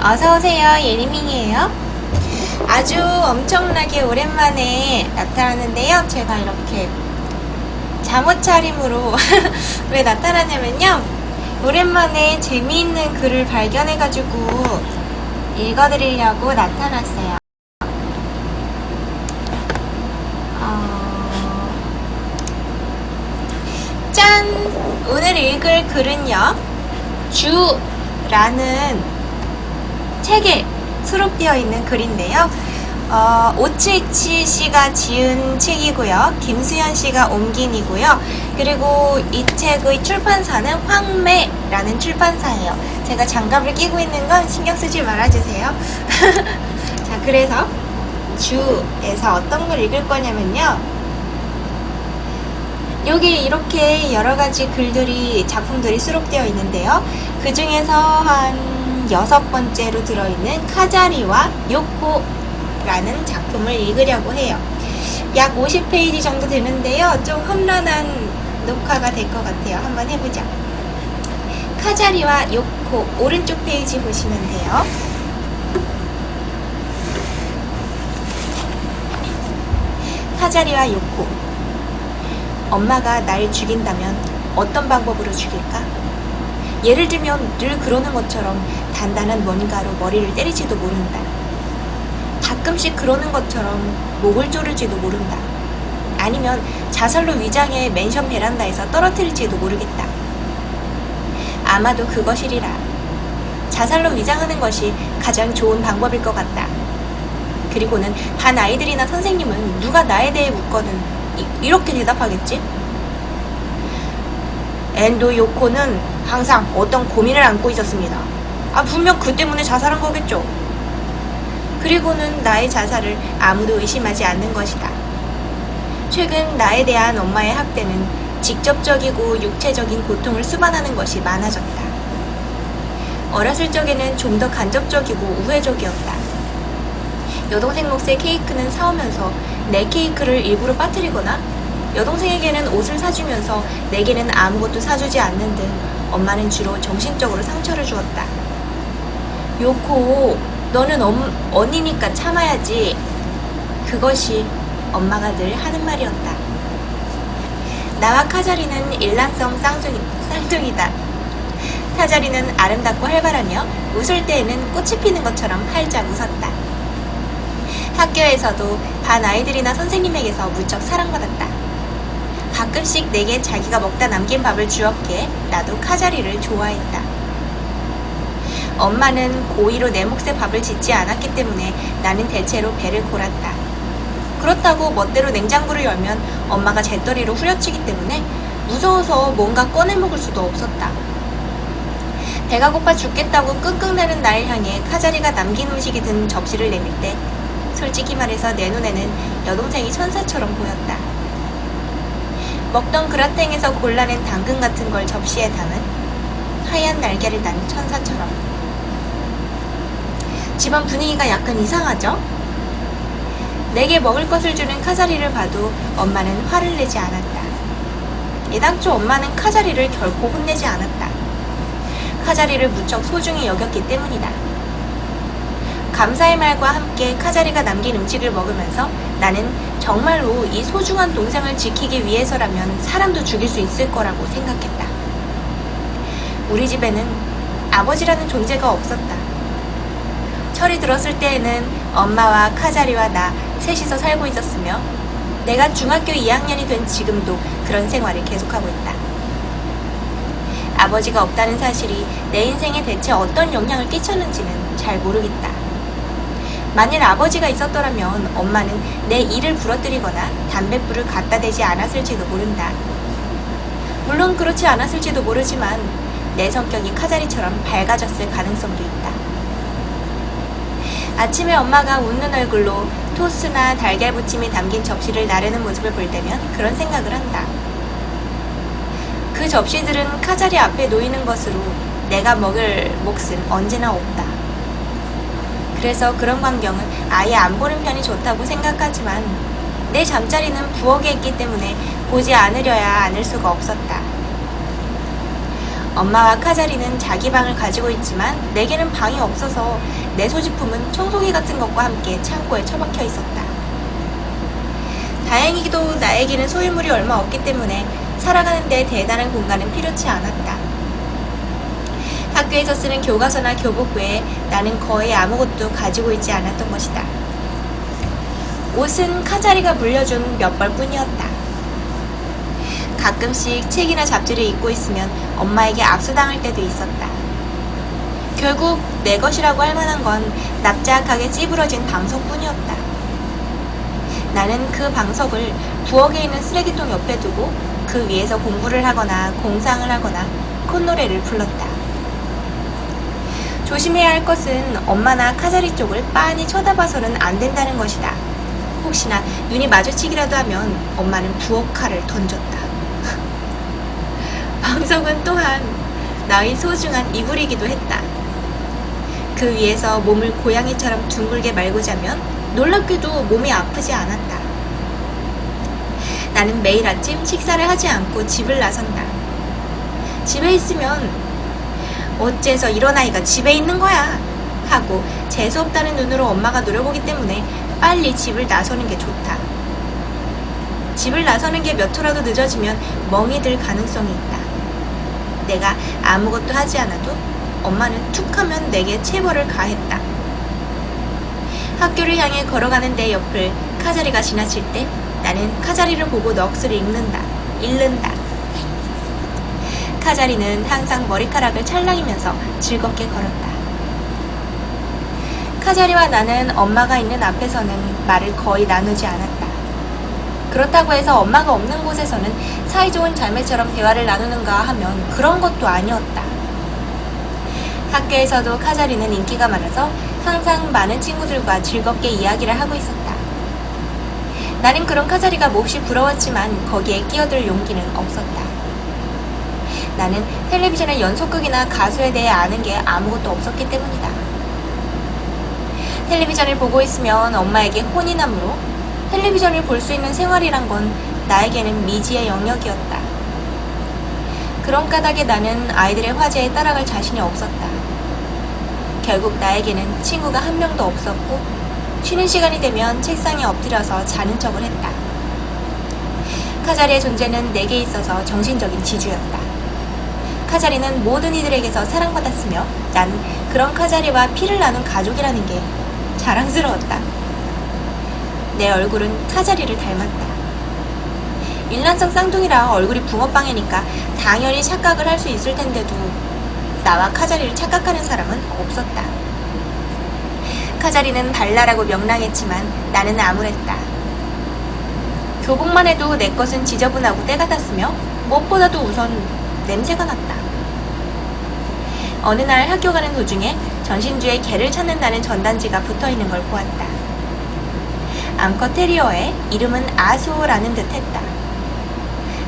어서오세요. 예니밍이에요. 아주 엄청나게 오랜만에 나타났는데요. 제가 이렇게 잠옷 차림으로 왜 나타나냐면요. 오랜만에 재미있는 글을 발견해가지고 읽어드리려고 나타났어요. 짠! 오늘 읽을 글은요. 주라는 책에 수록되어 있는 글인데요. 오츠이치 씨가 지은 책이고요. 김수현 씨가 옮긴 이고요. 그리고 이 책의 출판사는 황매라는 출판사예요. 제가 장갑을 끼고 있는 건 신경 쓰지 말아주세요. 자, 그래서 주에서 어떤 걸 읽을 거냐면요. 여기 이렇게 여러가지 글들이, 작품들이 수록되어 있는데요. 그 중에서 한 6번째로 들어있는 카자리와 요코라는 작품을 읽으려고 해요. 약 50페이지 정도 되는데요. 좀 험난한 녹화가 될 것 같아요. 한번 해보자. 카자리와 요코, 오른쪽 페이지 보시면 돼요. 카자리와 요코. 엄마가 날 죽인다면 어떤 방법으로 죽일까? 예를 들면 늘 그러는 것처럼 단단한 뭔가로 머리를 때릴지도 모른다. 가끔씩 그러는 것처럼 목을 조를지도 모른다. 아니면 자살로 위장해 맨션 베란다에서 떨어뜨릴지도 모르겠다. 아마도 그것이리라. 자살로 위장하는 것이 가장 좋은 방법일 것 같다. 그리고는 반 아이들이나 선생님은 누가 나에 대해 묻거든 이렇게 대답하겠지? 엔도 요코는 항상 어떤 고민을 안고 있었습니다. 분명 그 때문에 자살한 거겠죠. 그리고는 나의 자살을 아무도 의심하지 않는 것이다. 최근 나에 대한 엄마의 학대는 직접적이고 육체적인 고통을 수반하는 것이 많아졌다. 어렸을 적에는 좀 더 간접적이고 우회적이었다. 여동생 몫의 케이크는 사오면서 내 케이크를 일부러 빠뜨리거나 여동생에게는 옷을 사주면서 내게는 아무것도 사주지 않는 등 엄마는 주로 정신적으로 상처를 주었다. 요코, 너는 언니니까 참아야지. 그것이 엄마가 늘 하는 말이었다. 나와 카자리는 일란성 쌍둥이다. 카자리는 아름답고 활발하며 웃을 때에는 꽃이 피는 것처럼 활짝 웃었다. 학교에서도 반 아이들이나 선생님에게서 무척 사랑받았다. 가끔씩 내게 자기가 먹다 남긴 밥을 주었기에 나도 카자리를 좋아했다. 엄마는 고의로 내 몫의 밥을 짓지 않았기 때문에 나는 대체로 배를 골았다. 그렇다고 멋대로 냉장고를 열면 엄마가 재떨이로 후려치기 때문에 무서워서 뭔가 꺼내 먹을 수도 없었다. 배가 고파 죽겠다고 끙끙대는 날 향해 카자리가 남긴 음식이 든 접시를 내밀 때 솔직히 말해서 내 눈에는 여동생이 천사처럼 보였다. 먹던 그라탱에서 골라낸 당근 같은 걸 접시에 담은 하얀 날개를 단 천사처럼. 집안 분위기가 약간 이상하죠? 내게 먹을 것을 주는 카자리를 봐도 엄마는 화를 내지 않았다. 애당초 엄마는 카자리를 결코 혼내지 않았다. 카자리를 무척 소중히 여겼기 때문이다. 감사의 말과 함께 카자리가 남긴 음식을 먹으면서 나는 정말로 이 소중한 동생을 지키기 위해서라면 사람도 죽일 수 있을 거라고 생각했다. 우리 집에는 아버지라는 존재가 없었다. 철이 들었을 때에는 엄마와 카자리와 나 셋이서 살고 있었으며 내가 중학교 2학년이 된 지금도 그런 생활을 계속하고 있다. 아버지가 없다는 사실이 내 인생에 대체 어떤 영향을 끼쳤는지는 잘 모르겠다. 만일 아버지가 있었더라면 엄마는 내 일을 부러뜨리거나 담뱃불을 갖다 대지 않았을지도 모른다. 물론 그렇지 않았을지도 모르지만 내 성격이 카자리처럼 밝아졌을 가능성도 있다. 아침에 엄마가 웃는 얼굴로 토스나 달걀 부침이 담긴 접시를 나르는 모습을 볼 때면 그런 생각을 한다. 그 접시들은 카자리 앞에 놓이는 것으로 내가 먹을 몫은 언제나 없다. 그래서 그런 광경은 아예 안 보는 편이 좋다고 생각하지만 내 잠자리는 부엌에 있기 때문에 보지 않으려야 않을 수가 없었다. 엄마와 카자리는 자기 방을 가지고 있지만 내게는 방이 없어서 내 소지품은 청소기 같은 것과 함께 창고에 처박혀 있었다. 다행히도 나에게는 소유물이 얼마 없기 때문에 살아가는 데 대단한 공간은 필요치 않았다. 학교에서 쓰는 교과서나 교복 외에 나는 거의 아무것도 가지고 있지 않았던 것이다. 옷은 카자리가 물려준 몇 벌뿐이었다. 가끔씩 책이나 잡지를 읽고 있으면 엄마에게 압수당할 때도 있었다. 결국 내 것이라고 할 만한 건 납작하게 찌부러진 방석뿐이었다. 나는 그 방석을 부엌에 있는 쓰레기통 옆에 두고 그 위에서 공부를 하거나 공상을 하거나 콧노래를 불렀다. 조심해야 할 것은 엄마나 카자리 쪽을 빤히 쳐다봐서는 안 된다는 것이다. 혹시나 눈이 마주치기라도 하면 엄마는 부엌 칼을 던졌다. 방석은 또한 나의 소중한 이불이기도 했다. 그 위에서 몸을 고양이처럼 둥글게 말고 자면 놀랍게도 몸이 아프지 않았다. 나는 매일 아침 식사를 하지 않고 집을 나선다. 집에 있으면 어째서 이런 아이가 집에 있는 거야 하고 재수없다는 눈으로 엄마가 노려보기 때문에 빨리 집을 나서는 게 좋다. 집을 나서는 게 몇 호라도 늦어지면 멍이 들 가능성이 있다. 내가 아무것도 하지 않아도 엄마는 툭 하면 내게 체벌을 가했다. 학교를 향해 걸어가는 내 옆을 카자리가 지나칠 때 나는 카자리를 보고 넋을 잃는다. 카자리는 항상 머리카락을 찰랑이면서 즐겁게 걸었다. 카자리와 나는 엄마가 있는 앞에서는 말을 거의 나누지 않았다. 그렇다고 해서 엄마가 없는 곳에서는 사이좋은 자매처럼 대화를 나누는가 하면 그런 것도 아니었다. 학교에서도 카자리는 인기가 많아서 항상 많은 친구들과 즐겁게 이야기를 하고 있었다. 나는 그런 카자리가 몹시 부러웠지만 거기에 끼어들 용기는 없었다. 나는 텔레비전의 연속극이나 가수에 대해 아는 게 아무것도 없었기 때문이다. 텔레비전을 보고 있으면 엄마에게 혼이 나므로 텔레비전을 볼 수 있는 생활이란 건 나에게는 미지의 영역이었다. 그런 까닭에 나는 아이들의 화제에 따라갈 자신이 없었다. 결국 나에게는 친구가 한 명도 없었고 쉬는 시간이 되면 책상에 엎드려서 자는 척을 했다. 카자리의 존재는 내게 있어서 정신적인 지주였다. 카자리는 모든 이들에게서 사랑받았으며 난 그런 카자리와 피를 나눈 가족이라는 게 자랑스러웠다. 내 얼굴은 카자리를 닮았다. 일란성 쌍둥이라 얼굴이 붕어빵이니까 당연히 착각을 할 수 있을 텐데도 나와 카자리를 착각하는 사람은 없었다. 카자리는 발랄하고 명랑했지만 나는 암울했다. 교복만 해도 내 것은 지저분하고 때 같았으며 무엇보다도 우선 냄새가 났다. 어느 날 학교 가는 도중에 전신주에 개를 찾는다는 전단지가 붙어있는 걸 보았다. 암컷 테리어의 이름은 아소라는 듯 했다.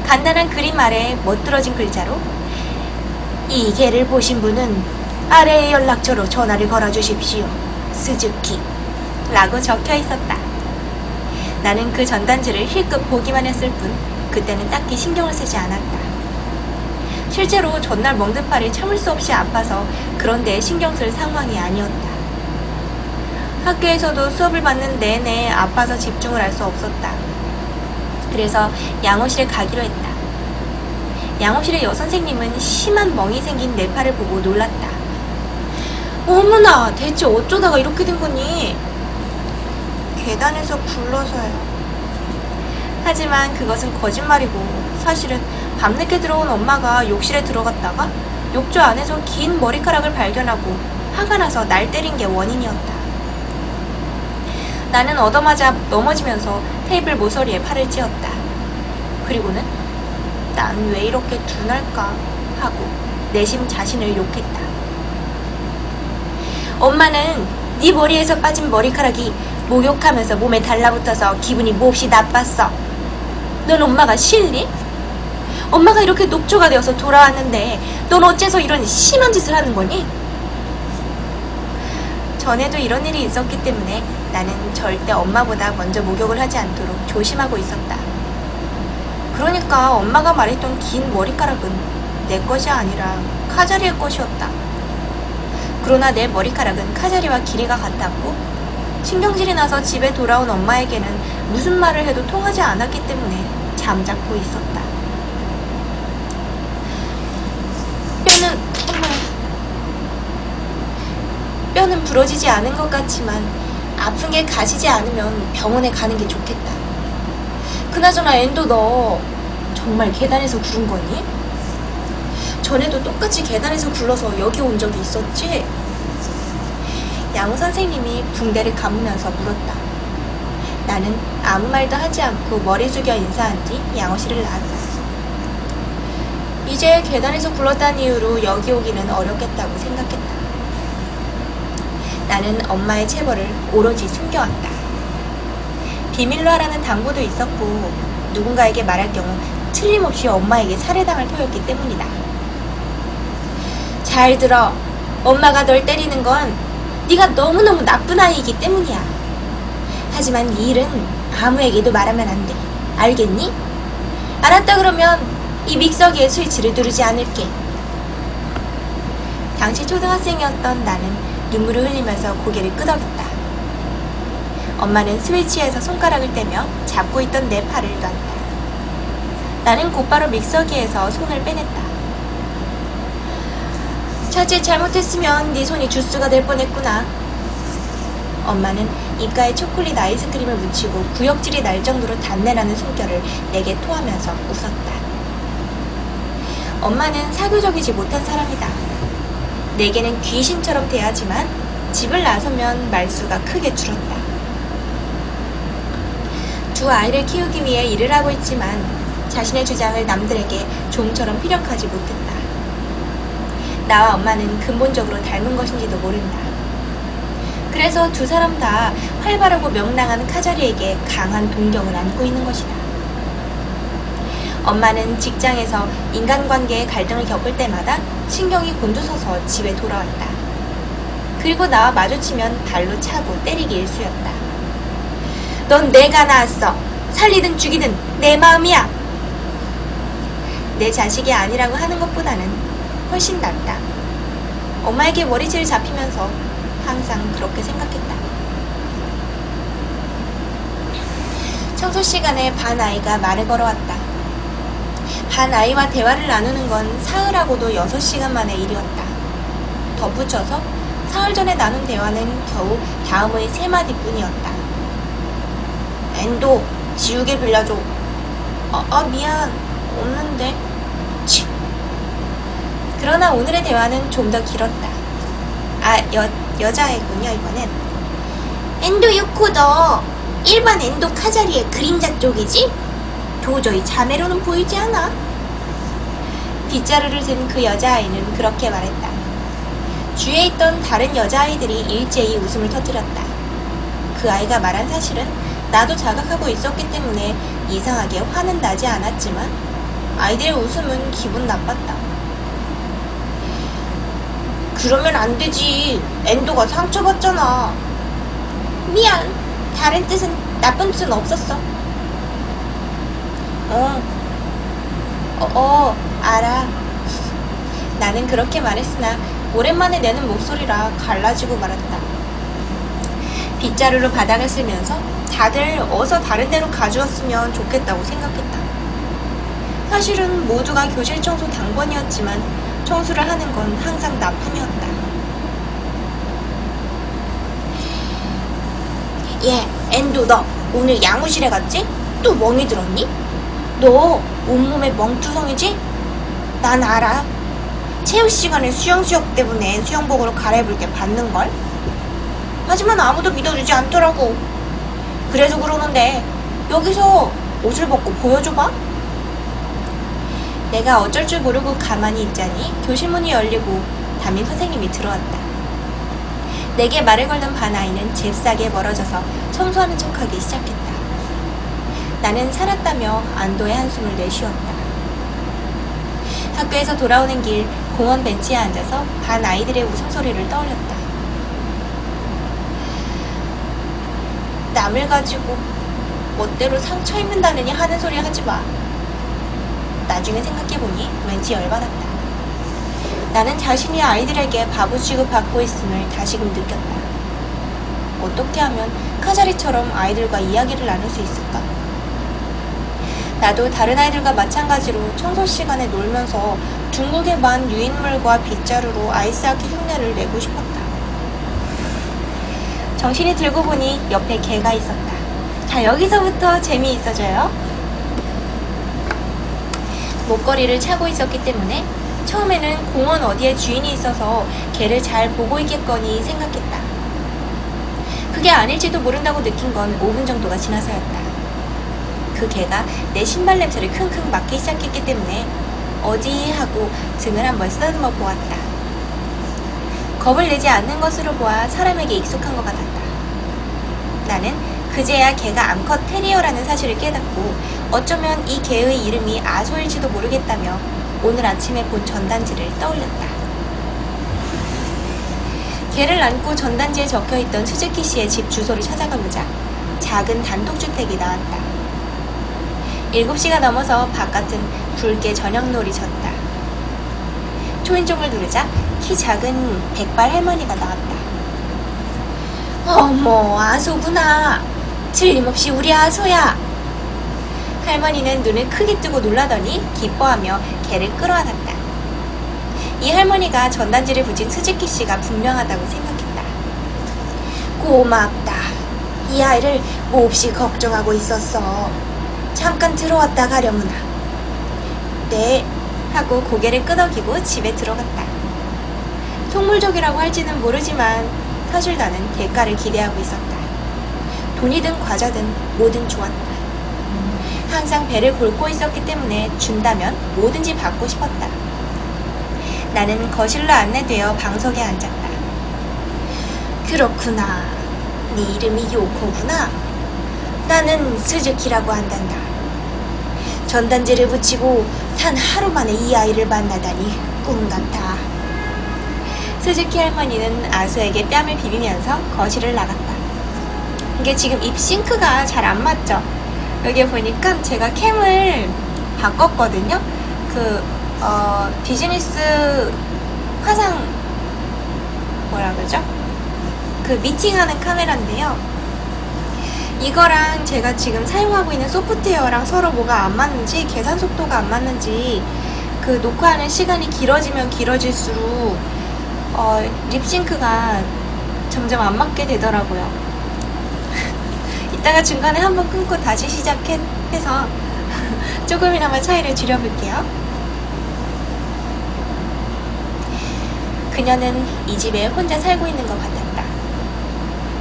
간단한 그림 아래 멋들어진 글자로 이 개를 보신 분은 아래의 연락처로 전화를 걸어주십시오. 스즈키 라고 적혀 있었다. 나는 그 전단지를 힐끗 보기만 했을 뿐 그때는 딱히 신경을 쓰지 않았다. 실제로 전날 먹는 팔이 참을 수 없이 아파서 그런 데에 신경 쓸 상황이 아니었다. 학교에서도 수업을 받는 내내 아파서 집중을 할 수 없었다. 그래서 양호실에 가기로 했다. 양호실의 여선생님은 심한 멍이 생긴 내 팔을 보고 놀랐다. 어머나, 대체 어쩌다가 이렇게 된 거니? 계단에서 굴러서요. 하지만 그것은 거짓말이고 사실은 밤늦게 들어온 엄마가 욕실에 들어갔다가 욕조 안에서 긴 머리카락을 발견하고 화가 나서 날 때린 게 원인이었다. 나는 얻어맞아 넘어지면서 테이블 모서리에 팔을 찧었다. 그리고는 난 왜 이렇게 둔할까 하고 내심 자신을 욕했다. 엄마는 네 머리에서 빠진 머리카락이 목욕하면서 몸에 달라붙어서 기분이 몹시 나빴어. 넌 엄마가 싫니? 엄마가 이렇게 녹초가 되어서 돌아왔는데 넌 어째서 이런 심한 짓을 하는 거니? 전에도 이런 일이 있었기 때문에 나는 절대 엄마보다 먼저 목욕을 하지 않도록 조심하고 있었다. 그러니까 엄마가 말했던 긴 머리카락은 내 것이 아니라 카자리의 것이었다. 그러나 내 머리카락은 카자리와 길이가 같았고 신경질이 나서 집에 돌아온 엄마에게는 무슨 말을 해도 통하지 않았기 때문에 잠자코 있었다. 뼈는 부러지지 않은 것 같지만 아픈 게 가시지 않으면 병원에 가는 게 좋겠다. 그나저나 엔도 너 정말 계단에서 굴은 거니? 전에도 똑같이 계단에서 굴러서 여기 온 적이 있었지? 양호 선생님이 붕대를 감으면서 물었다. 나는 아무 말도 하지 않고 머리 숙여 인사한 뒤 양호실을 나왔다. 이제 계단에서 굴렀다는 이유로 여기 오기는 어렵겠다고 생각했다. 나는 엄마의 체벌을 오로지 숨겨왔다. 비밀로 하라는 당부도 있었고 누군가에게 말할 경우 틀림없이 엄마에게 살해당할 터였기 때문이다. 잘 들어. 엄마가 널 때리는 건 네가 너무너무 나쁜 아이이기 때문이야. 하지만 이 일은 아무에게도 말하면 안 돼. 알겠니? 알았다 그러면 이 믹서기의 스위치를 누르지 않을게. 당시 초등학생이었던 나는 눈물을 흘리면서 고개를 끄덕였다. 엄마는 스위치에서 손가락을 떼며 잡고 있던 내 팔을 놨다. 나는 곧바로 믹서기에서 손을 빼냈다. 자칫 잘못했으면 네 손이 주스가 될 뻔했구나. 엄마는 입가에 초콜릿 아이스크림을 묻히고 구역질이 날 정도로 단내나는 숨결을 내게 토하면서 웃었다. 엄마는 사교적이지 못한 사람이다. 내게는 귀신처럼 대하지만 집을 나서면 말수가 크게 줄었다. 두 아이를 키우기 위해 일을 하고 있지만 자신의 주장을 남들에게 좀처럼 피력하지 못했다. 나와 엄마는 근본적으로 닮은 것인지도 모른다. 그래서 두 사람 다 활발하고 명랑한 카자리에게 강한 동경을 안고 있는 것이다. 엄마는 직장에서 인간관계의 갈등을 겪을 때마다 신경이 곤두서서 집에 돌아왔다. 그리고 나와 마주치면 발로 차고 때리기 일쑤였다. 넌 내가 낳았어. 살리든 죽이든 내 마음이야. 내 자식이 아니라고 하는 것보다는 훨씬 낫다. 엄마에게 머리채를 잡히면서 항상 그렇게 생각했다. 청소 시간에 반 아이가 말을 걸어왔다. 반 아이와 대화를 나누는 건 사흘하고도 6시간 만의 일이었다. 덧붙여서 사흘 전에 나눈 대화는 겨우 다음의 3마디뿐이었다. 엔도, 지우개 빌려줘. 미안. 없는데. 치. 그러나 오늘의 대화는 좀 더 길었다. 여자애군요, 이번엔. 엔도 유코 너 일반 엔도 카자리의 그림자 쪽이지? 도저히 자매로는 보이지 않아. 빗자루를 든 그 여자아이는 그렇게 말했다. 주위에 있던 다른 여자아이들이 일제히 웃음을 터뜨렸다. 그 아이가 말한 사실은 나도 자각하고 있었기 때문에 이상하게 화는 나지 않았지만 아이들의 웃음은 기분 나빴다. 그러면 안 되지. 엔도가 상처받잖아. 미안. 다른 뜻은, 나쁜 뜻은 없었어. 알아. 나는 그렇게 말했으나 오랜만에 내는 목소리라 갈라지고 말았다. 빗자루로 바닥을 쓸면서 다들 어서 다른 데로 가주었으면 좋겠다고 생각했다. 사실은 모두가 교실 청소 당번이었지만 청소를 하는 건 항상 나뿐이었다. 엔도 너 오늘 양호실에 갔지? 또 멍이 들었니? 너 온몸에 멍투성이지? 난 알아. 체육 시간에 수영 때문에 수영복으로 갈아입을 때 받는걸? 하지만 아무도 믿어주지 않더라고. 그래서 그러는데 여기서 옷을 벗고 보여줘봐. 내가 어쩔 줄 모르고 가만히 있자니 교실 문이 열리고 담임 선생님이 들어왔다. 내게 말을 걸는 반 아이는 잽싸게 멀어져서 청소하는 척하기 시작했다. 나는 살았다며 안도의 한숨을 내쉬었다. 학교에서 돌아오는 길 공원 벤치에 앉아서 반 아이들의 웃음소리를 떠올렸다. 남을 가지고 멋대로 상처 입는다느니 하는 소리 하지 마. 나중에 생각해보니 왠지 열받았다. 나는 자신이 아이들에게 바보 취급받고 있음을 다시금 느꼈다. 어떻게 하면 카자리처럼 아이들과 이야기를 나눌 수 있을까? 나도 다른 아이들과 마찬가지로 청소 시간에 놀면서 둥글게 만 유인물과 빗자루로 아이스하키 흉내를 내고 싶었다. 정신이 들고 보니 옆에 개가 있었다. 자, 여기서부터 재미있어져요. 목걸이를 차고 있었기 때문에 처음에는 공원 어디에 주인이 있어서 개를 잘 보고 있겠거니 생각했다. 그게 아닐지도 모른다고 느낀 건 5분 정도가 지나서였다. 그 개가 내 신발 냄새를 킁킁 맡기 시작했기 때문에 어디 하고 등을 한번 쓰다듬어 보았다. 겁을 내지 않는 것으로 보아 사람에게 익숙한 것 같았다. 나는 그제야 개가 암컷 테리어라는 사실을 깨닫고 어쩌면 이 개의 이름이 아소일지도 모르겠다며 오늘 아침에 본 전단지를 떠올렸다. 개를 안고 전단지에 적혀있던 스즈키 씨의 집 주소를 찾아가보자 작은 단독주택이 나왔다. 7시가 넘어서 바깥은 붉게 저녁놀이 졌다. 초인종을 누르자 키 작은 백발 할머니가 나왔다. 어머, 아소구나. 틀림없이 우리 아소야. 할머니는 눈을 크게 뜨고 놀라더니 기뻐하며 개를 끌어안았다. 이 할머니가 전단지를 붙인 스즈키 씨가 분명하다고 생각했다. 고맙다. 이 아이를 몹시 걱정하고 있었어. 잠깐 들어왔다 가려무나. 네, 하고 고개를 끄덕이고 집에 들어갔다. 속물족이라고 할지는 모르지만 사실 나는 대가를 기대하고 있었다. 돈이든 과자든 뭐든 좋았다. 항상 배를 골고 있었기 때문에 준다면 뭐든지 받고 싶었다. 나는 거실로 안내되어 방석에 앉았다. 그렇구나. 네 이름이 요코구나. 나는 스즈키라고 한단다. 전단지를 붙이고 단 하루 만에 이 아이를 만나다니 꿈같아. 스즈키 할머니는 아소에게 뺨을 비비면서 거실을 나갔다. 이게 지금 입 싱크가 잘 안 맞죠? 여기 보니까 제가 캠을 바꿨거든요. 비즈니스 화상 뭐라 그러죠? 그 미팅하는 카메라인데요. 이거랑 제가 지금 사용하고 있는 소프트웨어랑 서로 뭐가 안 맞는지, 계산 속도가 안 맞는지, 그 녹화하는 시간이 길어지면 길어질수록 립싱크가 점점 안 맞게 되더라고요. 이따가 중간에 한번 끊고 다시 시작해서 조금이나마 차이를 줄여볼게요. 그녀는 이 집에 혼자 살고 있는 것 같았다.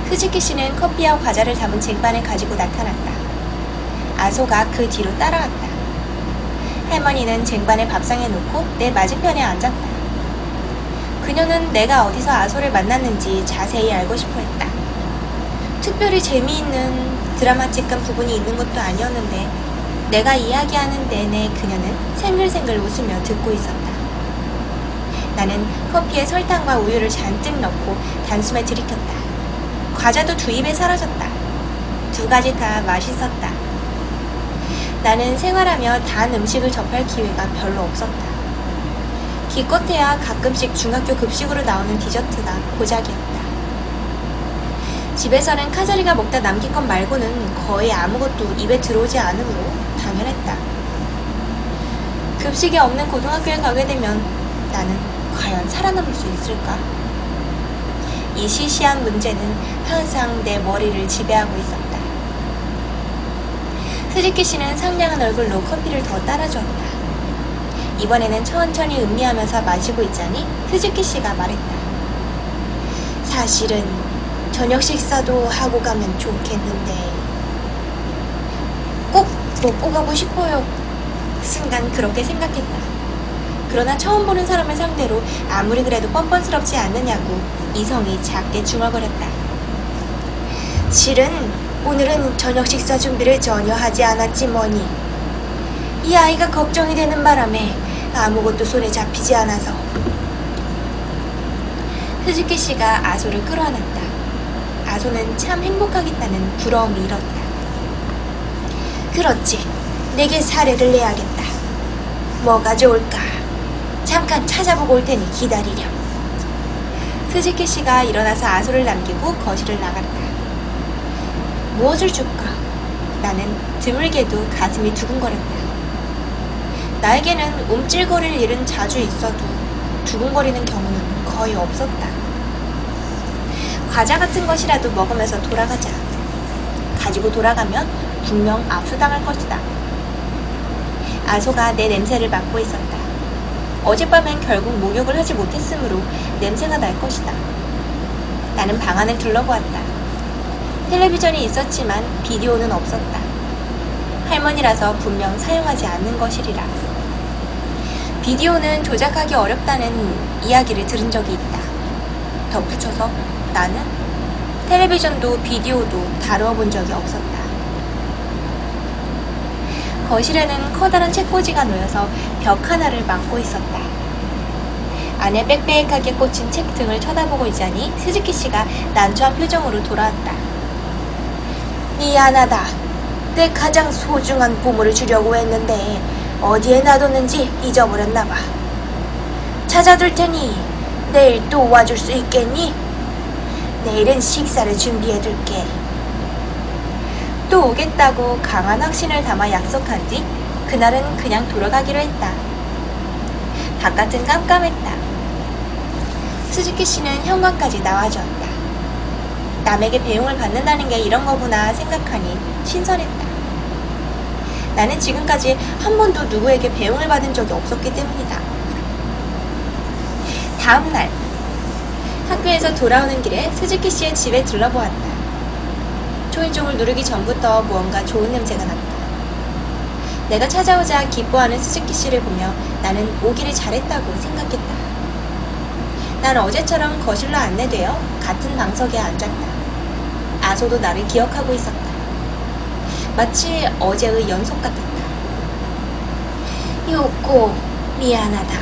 스즈키 씨는 커피와 과자를 담은 쟁반을 가지고 나타났다. 아소가 그 뒤로 따라왔다. 할머니는 쟁반을 밥상에 놓고 내 맞은편에 앉았다. 그녀는 내가 어디서 아소를 만났는지 자세히 알고 싶어 했다. 특별히 재미있는 드라마틱한 부분이 있는 것도 아니었는데 내가 이야기하는 내내 그녀는 생글생글 웃으며 듣고 있었다. 나는 커피에 설탕과 우유를 잔뜩 넣고 단숨에 들이켰다. 과자도 두 입에 사라졌다. 두 가지 다 맛있었다. 나는 생활하며 단 음식을 접할 기회가 별로 없었다. 기껏해야 가끔씩 중학교 급식으로 나오는 디저트가 고작이었다. 집에서는 카자리가 먹다 남긴 것 말고는 거의 아무것도 입에 들어오지 않으므로 당연했다. 급식이 없는 고등학교에 가게 되면 나는 과연 살아남을 수 있을까? 이 시시한 문제는 항상 내 머리를 지배하고 있었다. 스즈키 씨는 상냥한 얼굴로 커피를 더 따라주었다. 이번에는 천천히 음미하면서 마시고 있자니 스즈키 씨가 말했다. 사실은 저녁 식사도 하고 가면 좋겠는데 꼭 먹고 가고 싶어요. 순간 그렇게 생각했다. 그러나 처음 보는 사람을 상대로 아무리 그래도 뻔뻔스럽지 않느냐고 이성이 작게 중얼거렸다. 실은 오늘은 저녁 식사 준비를 전혀 하지 않았지 뭐니. 이 아이가 걱정이 되는 바람에 아무것도 손에 잡히지 않아서. 스즈키 씨가 아소를 끌어안았다. 아소는 참 행복하겠다는 부러움이 일었다. 그렇지, 내게 사례를 내야겠다. 뭐가 좋을까? 잠깐 찾아보고 올 테니 기다리렴. 스즈키 씨가 일어나서 아소를 남기고 거실을 나갔다. 무엇을 줄까? 나는 드물게도 가슴이 두근거렸다. 나에게는 움찔거릴 일은 자주 있어도 두근거리는 경우는 거의 없었다. 과자 같은 것이라도 먹으면서 돌아가자. 가지고 돌아가면 분명 압수당할 것이다. 아소가 내 냄새를 맡고 있었다. 어젯밤엔 결국 목욕을 하지 못했으므로 냄새가 날 것이다. 나는 방 안을 둘러보았다. 텔레비전이 있었지만 비디오는 없었다. 할머니라서 분명 사용하지 않는 것이리라. 비디오는 조작하기 어렵다는 이야기를 들은 적이 있다. 덧붙여서 나는 텔레비전도 비디오도 다루어 본 적이 없었다. 거실에는 커다란 책꽂이가 놓여서 벽 하나를 막고 있었다. 안에 빽빽하게 꽂힌 책 등을 쳐다보고 있자니 스즈키 씨가 난처한 표정으로 돌아왔다. 미안하다. 내 가장 소중한 보물을 주려고 했는데 어디에 놔뒀는지 잊어버렸나봐. 찾아둘 테니 내일 또 와줄 수 있겠니? 내일은 식사를 준비해둘게. 또 오겠다고 강한 확신을 담아 약속한 뒤 그날은 그냥 돌아가기로 했다. 바깥은 깜깜했다. 스즈키 씨는 현관까지 나와주었다. 남에게 배웅을 받는다는 게 이런 거구나 생각하니 신선했다. 나는 지금까지 한 번도 누구에게 배웅을 받은 적이 없었기 때문이다. 다음 날 학교에서 돌아오는 길에 스즈키 씨의 집에 들러보았다. 초인종을 누르기 전부터 무언가 좋은 냄새가 났다. 내가 찾아오자 기뻐하는 스즈키 씨를 보며 나는 오기를 잘했다고 생각했다. 난 어제처럼 거실로 안내되어 같은 방석에 앉았다. 아소도 나를 기억하고 있었다. 마치 어제의 연속 같았다. 요코, 미안하다.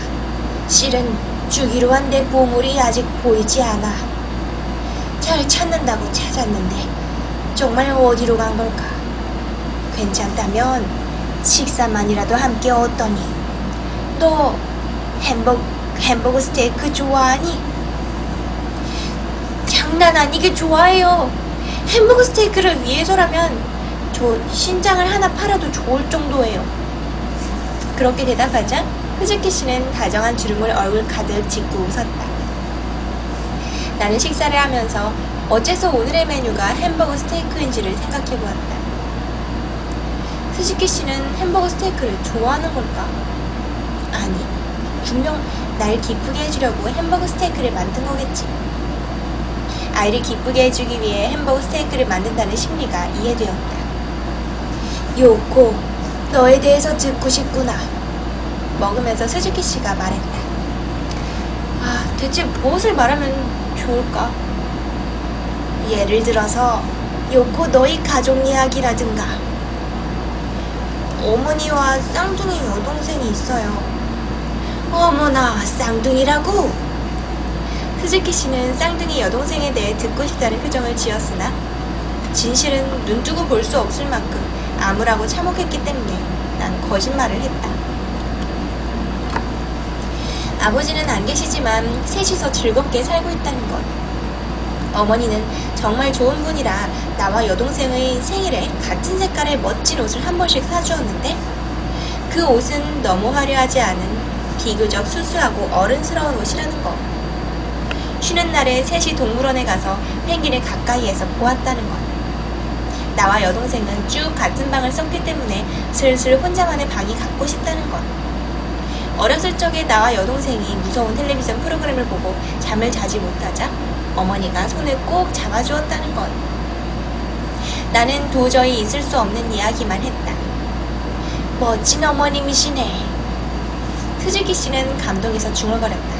실은 주기로 한 내 보물이 아직 보이지 않아. 잘 찾는다고 찾았는데 정말 어디로 간 걸까? 괜찮다면 식사만이라도 함께 어떠니? 너 햄버거 스테이크 좋아하니? 장난 아니게 좋아해요. 햄버거 스테이크를 위해서라면 저 신장을 하나 팔아도 좋을 정도예요. 그렇게 대답하자 스즈키 씨는 다정한 주름을 얼굴 가득 짓고 웃었다. 나는 식사를 하면서 어째서 오늘의 메뉴가 햄버거 스테이크인지를 생각해보았다. 스즈키 씨는 햄버거 스테이크를 좋아하는 걸까? 아니, 분명 날 기쁘게 해주려고 햄버거 스테이크를 만든 거겠지. 아이를 기쁘게 해주기 위해 햄버거 스테이크를 만든다는 심리가 이해되었다. 요코, 너에 대해서 듣고 싶구나. 먹으면서 스즈키 씨가 말했다. 대체 무엇을 말하면 좋을까? 예를 들어서 요코 너희 가족 이야기라든가. 어머니와 쌍둥이 여동생이 있어요. 어머나, 쌍둥이라고? 스즈키 씨는 쌍둥이 여동생에 대해 듣고 싶다는 표정을 지었으나 진실은 눈뜨고 볼 수 없을 만큼 암울하고 참혹했기 때문에 난 거짓말을 했다. 아버지는 안 계시지만 셋이서 즐겁게 살고 있다는 것. 어머니는 정말 좋은 분이라 나와 여동생의 생일에 같은 색깔의 멋진 옷을 한 번씩 사주었는데 그 옷은 너무 화려하지 않은 비교적 수수하고 어른스러운 옷이라는 것. 쉬는 날에 셋이 동물원에 가서 펭귄을 가까이에서 보았다는 것. 나와 여동생은 쭉 같은 방을 썼기 때문에 슬슬 혼자만의 방이 갖고 싶다는 것. 어렸을 적에 나와 여동생이 무서운 텔레비전 프로그램을 보고 잠을 자지 못하자 어머니가 손을 꼭 잡아주었다는 것. 나는 도저히 있을 수 없는 이야기만 했다. 멋진 어머님이시네. 스즈키 씨는 감동해서 중얼거렸다.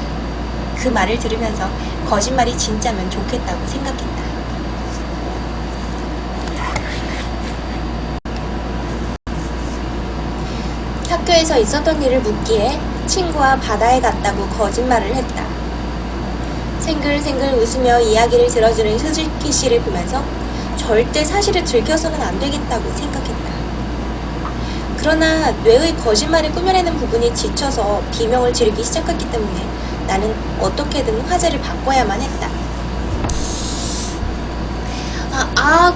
그 말을 들으면서 거짓말이 진짜면 좋겠다고 생각했다. 학교에서 있었던 일을 묻기에 친구와 바다에 갔다고 거짓말을 했다. 생글생글 웃으며 이야기를 들어주는 스즈키 씨를 보면서 절대 사실을 들켜서는 안 되겠다고 생각했다. 그러나 뇌의 거짓말을 꾸며내는 부분이 지쳐서 비명을 지르기 시작했기 때문에 나는 어떻게든 화제를 바꿔야만 했다.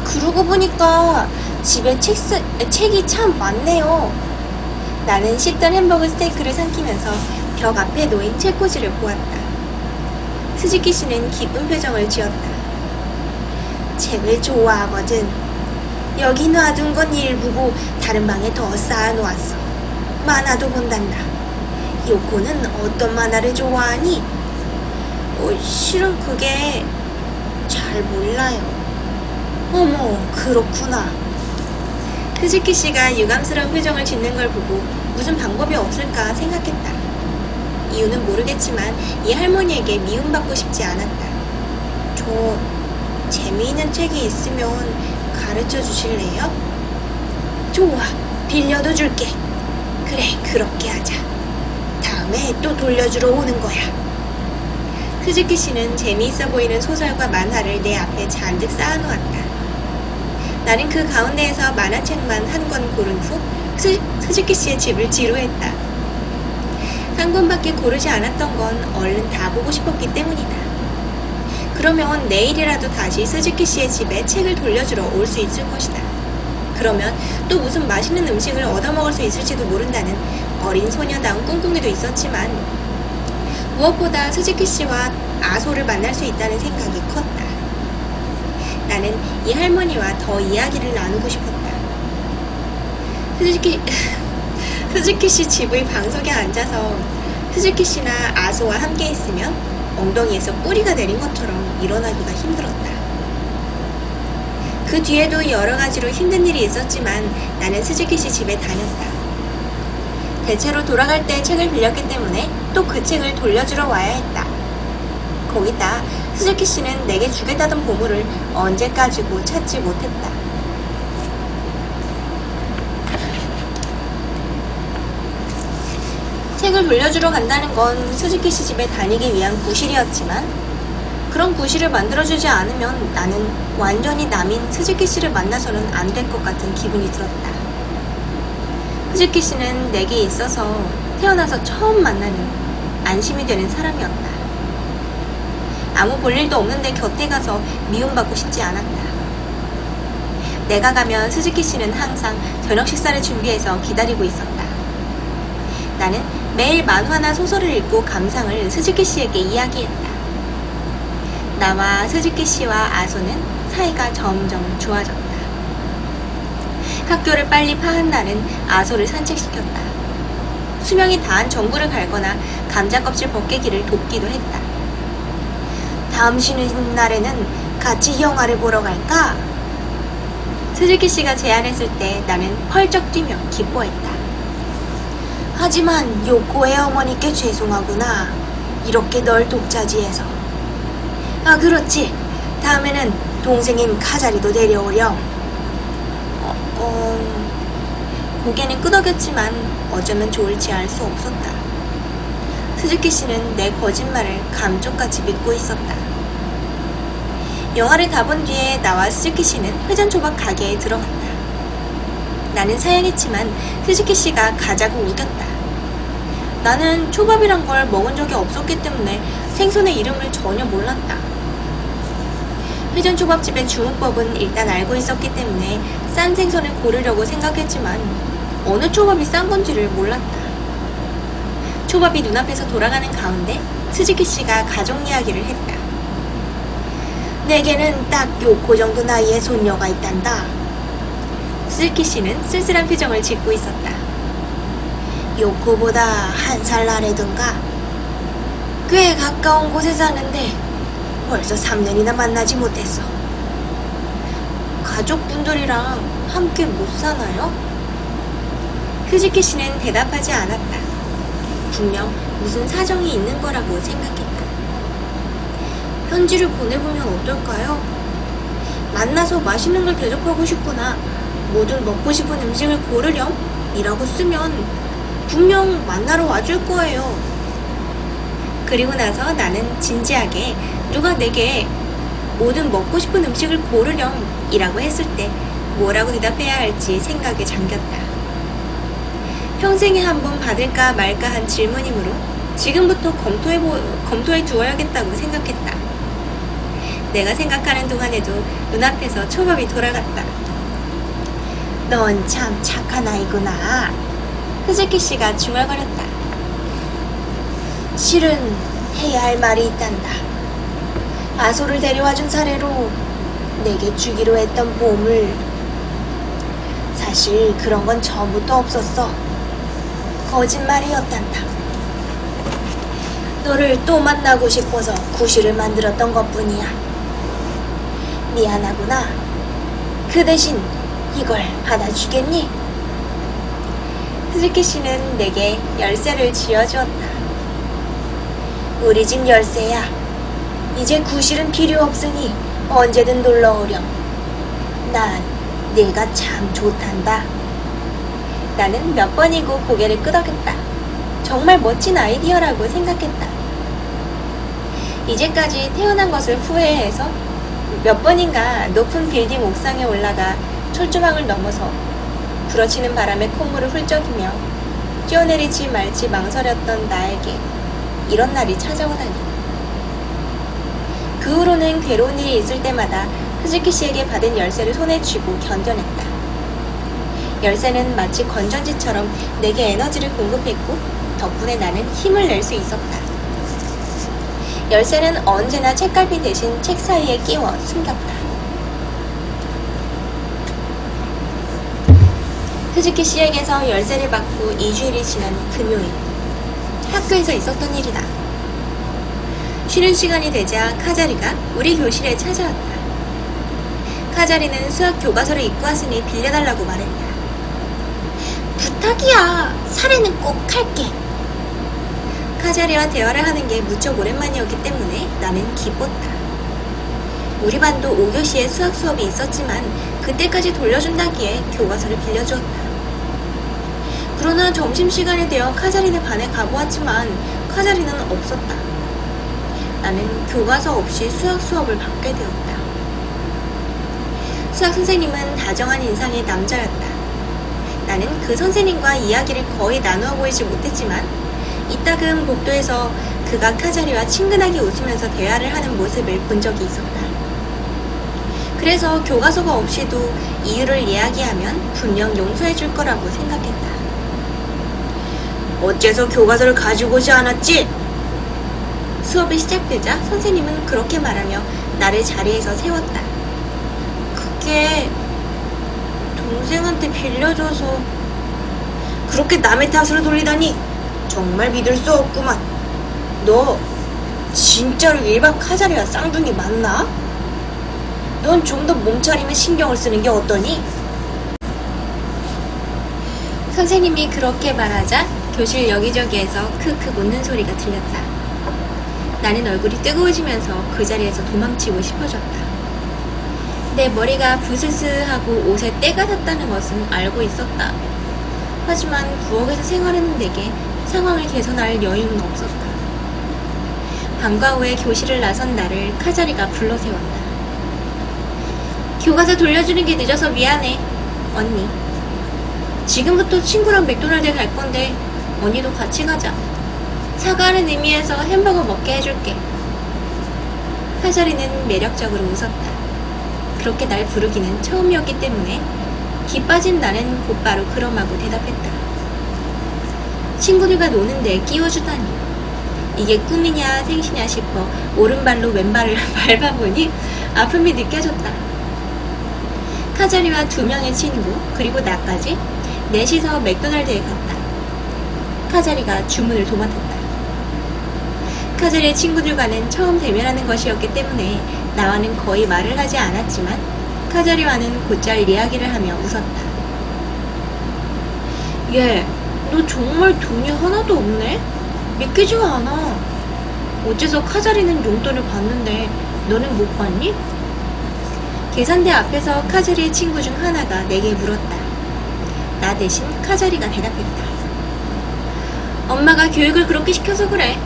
그러고 보니까 집에 책이 참 많네요. 나는 씹던 햄버거 스테이크를 삼키면서 벽 앞에 놓인 책꽂이를 보았다. 스즈키 씨는 기쁜 표정을 지었다. 책을 좋아하거든. 여기 놔둔 건 일부고 다른 방에 더 쌓아놓았어. 만화도 본단다. 요코는 어떤 만화를 좋아하니? 실은 그게 잘 몰라요. 어머, 그렇구나. 스즈키 씨가 유감스러운 표정을 짓는 걸 보고 무슨 방법이 없을까 생각했다. 이유는 모르겠지만 이 할머니에게 미움받고 싶지 않았다. 저 재미있는 책이 있으면 가르쳐 주실래요? 좋아, 빌려도 줄게. 그래, 그렇게 하자. 다음에 또 돌려주러 오는 거야. 스즈키 씨는 재미있어 보이는 소설과 만화를 내 앞에 잔뜩 쌓아놓았다. 나는 그 가운데에서 만화책만 한 권 고른 후 스즈키 씨의 집을 지루했다. 한 권밖에 고르지 않았던 건 얼른 다 보고 싶었기 때문이다. 그러면 내일이라도 다시 스즈키 씨의 집에 책을 돌려주러 올 수 있을 것이다. 그러면 또 무슨 맛있는 음식을 얻어먹을 수 있을지도 모른다는 어린 소녀다운 꿍꿍이도 있었지만 무엇보다 스즈키 씨와 아소를 만날 수 있다는 생각이 컸다. 나는 이 할머니와 더 이야기를 나누고 싶었다. 스즈키 씨 집의 방석에 앉아서 스즈키 씨나 아소와 함께 있으면 엉덩이에서 뿌리가 내린 것처럼 일어나기가 힘들었다. 그 뒤에도 여러 가지로 힘든 일이 있었지만 나는 스즈키 씨 집에 다녔다. 대체로 돌아갈 때 책을 빌렸기 때문에 또 그 책을 돌려주러 와야 했다. 거기다 스즈키 씨는 내게 주겠다던 보물을 언제까지고 찾지 못했다. 책을 돌려주러 간다는 건 스즈키 씨 집에 다니기 위한 구실이었지만 그런 구실을 만들어주지 않으면 나는 완전히 남인 스즈키 씨를 만나서는 안 될 것 같은 기분이 들었다. 스즈키 씨는 내게 있어서 태어나서 처음 만나는 안심이 되는 사람이었다. 아무 볼일도 없는데 곁에 가서 미움받고 싶지 않았다. 내가 가면 스즈키 씨는 항상 저녁 식사를 준비해서 기다리고 있었다. 나는 매일 만화나 소설을 읽고 감상을 스즈키 씨에게 이야기했다. 나와 스즈키 씨와 아소는 사이가 점점 좋아졌다. 학교를 빨리 파한 날은 아소를 산책시켰다. 수명이 다한 정부를 갈거나 감자껍질 벗기기를 돕기도 했다. 다음 쉬는 날에는 같이 영화를 보러 갈까? 스즈키 씨가 제안했을 때 나는 펄쩍 뛰며 기뻐했다. 하지만 요코의 어머니께 죄송하구나. 이렇게 널 독차지해서. 그렇지. 다음에는 동생인 카자리도 데려오렴. 고개는 끄덕였지만 어쩌면 좋을지 알 수 없었다. 스즈키 씨는 내 거짓말을 감쪽같이 믿고 있었다. 영화를 다 본 뒤에 나와 스즈키 씨는 회전초밥 가게에 들어갔다. 나는 사양했지만 스즈키 씨가 가자고 우겼다. 나는 초밥이란 걸 먹은 적이 없었기 때문에 생선의 이름을 전혀 몰랐다. 회전초밥집의 주문법은 일단 알고 있었기 때문에 싼 생선을 고르려고 생각했지만 어느 초밥이 싼 건지를 몰랐다. 초밥이 눈앞에서 돌아가는 가운데 스즈키 씨가 가족 이야기를 했다. 내게는 딱 요코 정도 나이의 손녀가 있단다. 스즈키 씨는 쓸쓸한 표정을 짓고 있었다. 요코보다 한 살 아래든가. 꽤 가까운 곳에 사는데 벌써 3년이나 만나지 못했어. 가족분들이랑 함께 못 사나요? 스즈키 씨는 대답하지 않았다. 분명 무슨 사정이 있는 거라고 생각했다. 편지를 보내보면 어떨까요? 만나서 맛있는 걸 대접하고 싶구나. 모두 먹고 싶은 음식을 고르렴? 이라고 쓰면 분명 만나러 와줄 거예요. 그리고 나서 나는 진지하게 누가 내게 모든 먹고 싶은 음식을 고르렴 이라고 했을 때 뭐라고 대답해야 할지 생각에 잠겼다. 평생에 한 번 받을까 말까 한 질문이므로 지금부터 검토해 두어야겠다고 생각했다. 내가 생각하는 동안에도 눈앞에서 초밥이 돌아갔다. 넌 참 착한 아이구나. 흐즈키 씨가 중얼거렸다. 실은 해야 할 말이 있단다. 아소를 데려와준 사례로 내게 주기로 했던 보물. 사실 그런 건 처음부터 없었어. 거짓말이었단다. 너를 또 만나고 싶어서 구실을 만들었던 것뿐이야. 미안하구나. 그 대신 이걸 받아주겠니? 스즈키 씨는 내게 열쇠를 쥐어주었다. 우리 집 열쇠야. 이제 구실은 필요 없으니 언제든 놀러오렴. 난 네가 참 좋단다. 나는 몇 번이고 고개를 끄덕였다. 정말 멋진 아이디어라고 생각했다. 이제까지 태어난 것을 후회해서 몇 번인가 높은 빌딩 옥상에 올라가 철조망을 넘어서 불어치는 바람에 콧물을 훌쩍이며 뛰어내리지 말지 망설였던 나에게 이런 날이 찾아오다니. 그 후로는 괴로운 일이 있을 때마다 흐즈키 씨에게 받은 열쇠를 손에 쥐고 견뎌냈다. 열쇠는 마치 건전지처럼 내게 에너지를 공급했고 덕분에 나는 힘을 낼 수 있었다. 열쇠는 언제나 책갈피 대신 책 사이에 끼워 숨겼다. 흐즈키 씨에게서 열쇠를 받고 2주일이 지난 금요일, 학교에서 있었던 일이다. 쉬는 시간이 되자 카자리가 우리 교실에 찾아왔다. 카자리는 수학 교과서를 입고 왔으니 빌려달라고 말했다. 부탁이야. 사례는 꼭 할게. 카자리와 대화를 하는 게 무척 오랜만이었기 때문에 나는 기뻤다. 우리 반도 5교시에 수학 수업이 있었지만 그때까지 돌려준다기에 교과서를 빌려주었다. 그러나 점심시간이 되어 카자리네 반에 가보았지만 카자리는 없었다. 나는 교과서 없이 수학 수업을 받게 되었다. 수학 선생님은 다정한 인상의 남자였다. 나는 그 선생님과 이야기를 거의 나누어 보이지 못했지만 이따금 복도에서 그가 카자리와 친근하게 웃으면서 대화를 하는 모습을 본 적이 있었다. 그래서 교과서가 없이도 이유를 이야기하면 분명 용서해 줄 거라고 생각했다. 어째서 교과서를 가지고 오지 않았지? 수업이 시작되자 선생님은 그렇게 말하며 나를 자리에서 세웠다. 그게 동생한테 빌려줘서. 그렇게 남의 탓으로 돌리다니 정말 믿을 수 없구만. 너 진짜로 일반 카자리와 쌍둥이 맞나? 넌 좀 더 몸차림에 신경을 쓰는 게 어떠니? 선생님이 그렇게 말하자 교실 여기저기에서 크크 웃는 소리가 들렸다. 나는 얼굴이 뜨거워지면서 그 자리에서 도망치고 싶어졌다. 내 머리가 부스스하고 옷에 때가 샀다는 것은 알고 있었다. 하지만 부엌에서 생활하는 내게 상황을 개선할 여유는 없었다. 방과 후에 교실을 나선 나를 카자리가 불러세웠다. 교과서 돌려주는 게 늦어서 미안해. 언니. 지금부터 친구랑 맥도날드에 갈 건데 언니도 같이 가자. 사과하는 의미에서 햄버거 먹게 해줄게. 카자리는 매력적으로 웃었다. 그렇게 날 부르기는 처음이었기 때문에 기 빠진 나는 곧바로 그럼하고 대답했다. 친구들과 노는데 끼워주다니. 이게 꿈이냐 생시냐 싶어 오른발로 왼발을 밟아보니 아픔이 느껴졌다. 카자리와 2명의 친구 그리고 나까지 넷이서 맥도날드에 갔다. 카자리가 주문을 도맡았다. 카자리의 친구들과는 처음 대면하는 것이었기 때문에 나와는 거의 말을 하지 않았지만 카자리와는 곧잘 이야기를 하며 웃었다. 얘, 너 정말 돈이 하나도 없네? 믿기지가 않아. 어째서 카자리는 용돈을 받는데 너는 못 받니? 계산대 앞에서 카자리의 친구 중 하나가 내게 물었다. 나 대신 카자리가 대답했다. 엄마가 교육을 그렇게 시켜서 그래.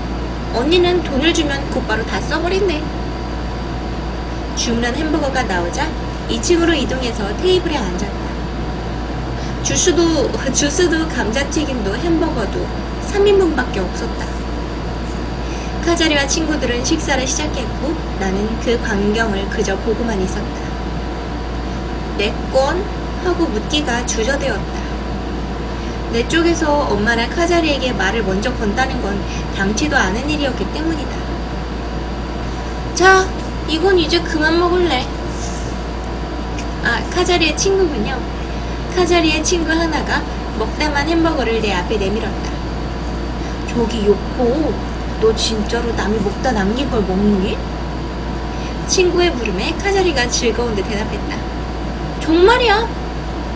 언니는 돈을 주면 곧바로 다 써버린대. 주문한 햄버거가 나오자 2층으로 이동해서 테이블에 앉았다. 주스도 감자튀김도 햄버거도 3인분밖에 없었다. 카자리와 친구들은 식사를 시작했고 나는 그 광경을 그저 보고만 있었다. 내 건? 하고 묻기가 주저되었다. 내 쪽에서 엄마나 카자리에게 말을 먼저 건다는 건 당치도 않은 일이었기 때문이다. 자, 이건 이제 그만 먹을래. 카자리의 친구군요. 카자리의 친구 하나가 먹다만 햄버거를 내 앞에 내밀었다. 저기 요코, 너 진짜로 남이 먹다 남긴 걸 먹니? 친구의 물음에 카자리가 즐거운 듯 대답했다. 정말이야.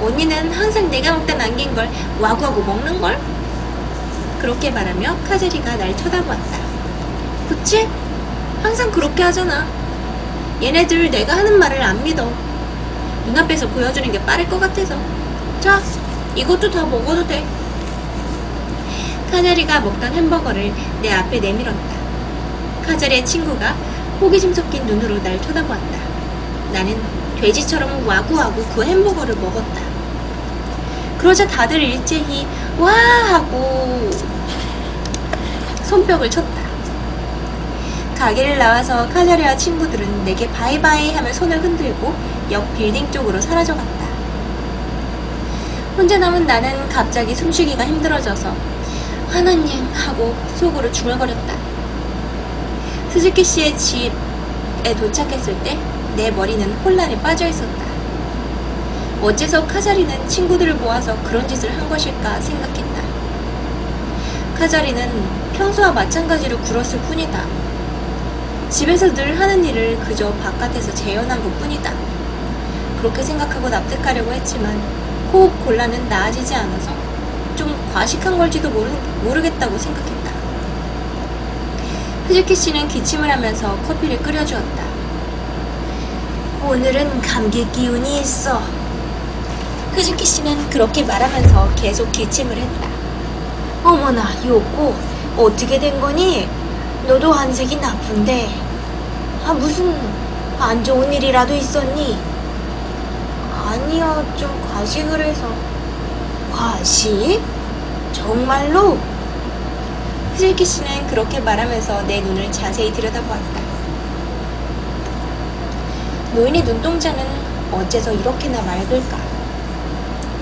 언니는 항상 내가 먹다 남긴 걸 와구와구 먹는걸? 그렇게 말하며 카자리가 날 쳐다보았다. 그치? 항상 그렇게 하잖아. 얘네들 내가 하는 말을 안 믿어. 눈앞에서 보여주는 게 빠를 것 같아서. 자, 이것도 다 먹어도 돼. 카자리가 먹던 햄버거를 내 앞에 내밀었다. 카자리의 친구가 호기심 섞인 눈으로 날 쳐다보았다. 나는 돼지처럼 와구와구 그 햄버거를 먹었다. 그러자 다들 일제히 와 하고 손뼉을 쳤다. 가게를 나와서 카자리와 친구들은 내게 바이바이 하며 손을 흔들고 옆 빌딩 쪽으로 사라져갔다. 혼자 남은 나는 갑자기 숨쉬기가 힘들어져서 하나님 하고 속으로 중얼거렸다. 스즈키 씨의 집에 도착했을 때 내 머리는 혼란에 빠져 있었다. 어째서 카자리는 친구들을 모아서 그런 짓을 한 것일까 생각했다. 카자리는 평소와 마찬가지로 굴었을 뿐이다. 집에서 늘 하는 일을 그저 바깥에서 재현한 것 뿐이다. 그렇게 생각하고 납득하려고 했지만 호흡 곤란은 나아지지 않아서 좀 과식한 걸지도 모르겠다고 생각했다. 스즈키 씨는 기침을 하면서 커피를 끓여주었다. 오늘은 감기 기운이 있어. 스즈키 씨는 그렇게 말하면서 계속 기침을 했다. 어머나, 요코, 어떻게 된 거니? 너도 안색이 나쁜데. 무슨 안 좋은 일이라도 있었니? 아니야, 좀 과식을 해서. 과식? 정말로? 스즈키 씨는 그렇게 말하면서 내 눈을 자세히 들여다보았다. 노인의 눈동자는 어째서 이렇게나 맑을까?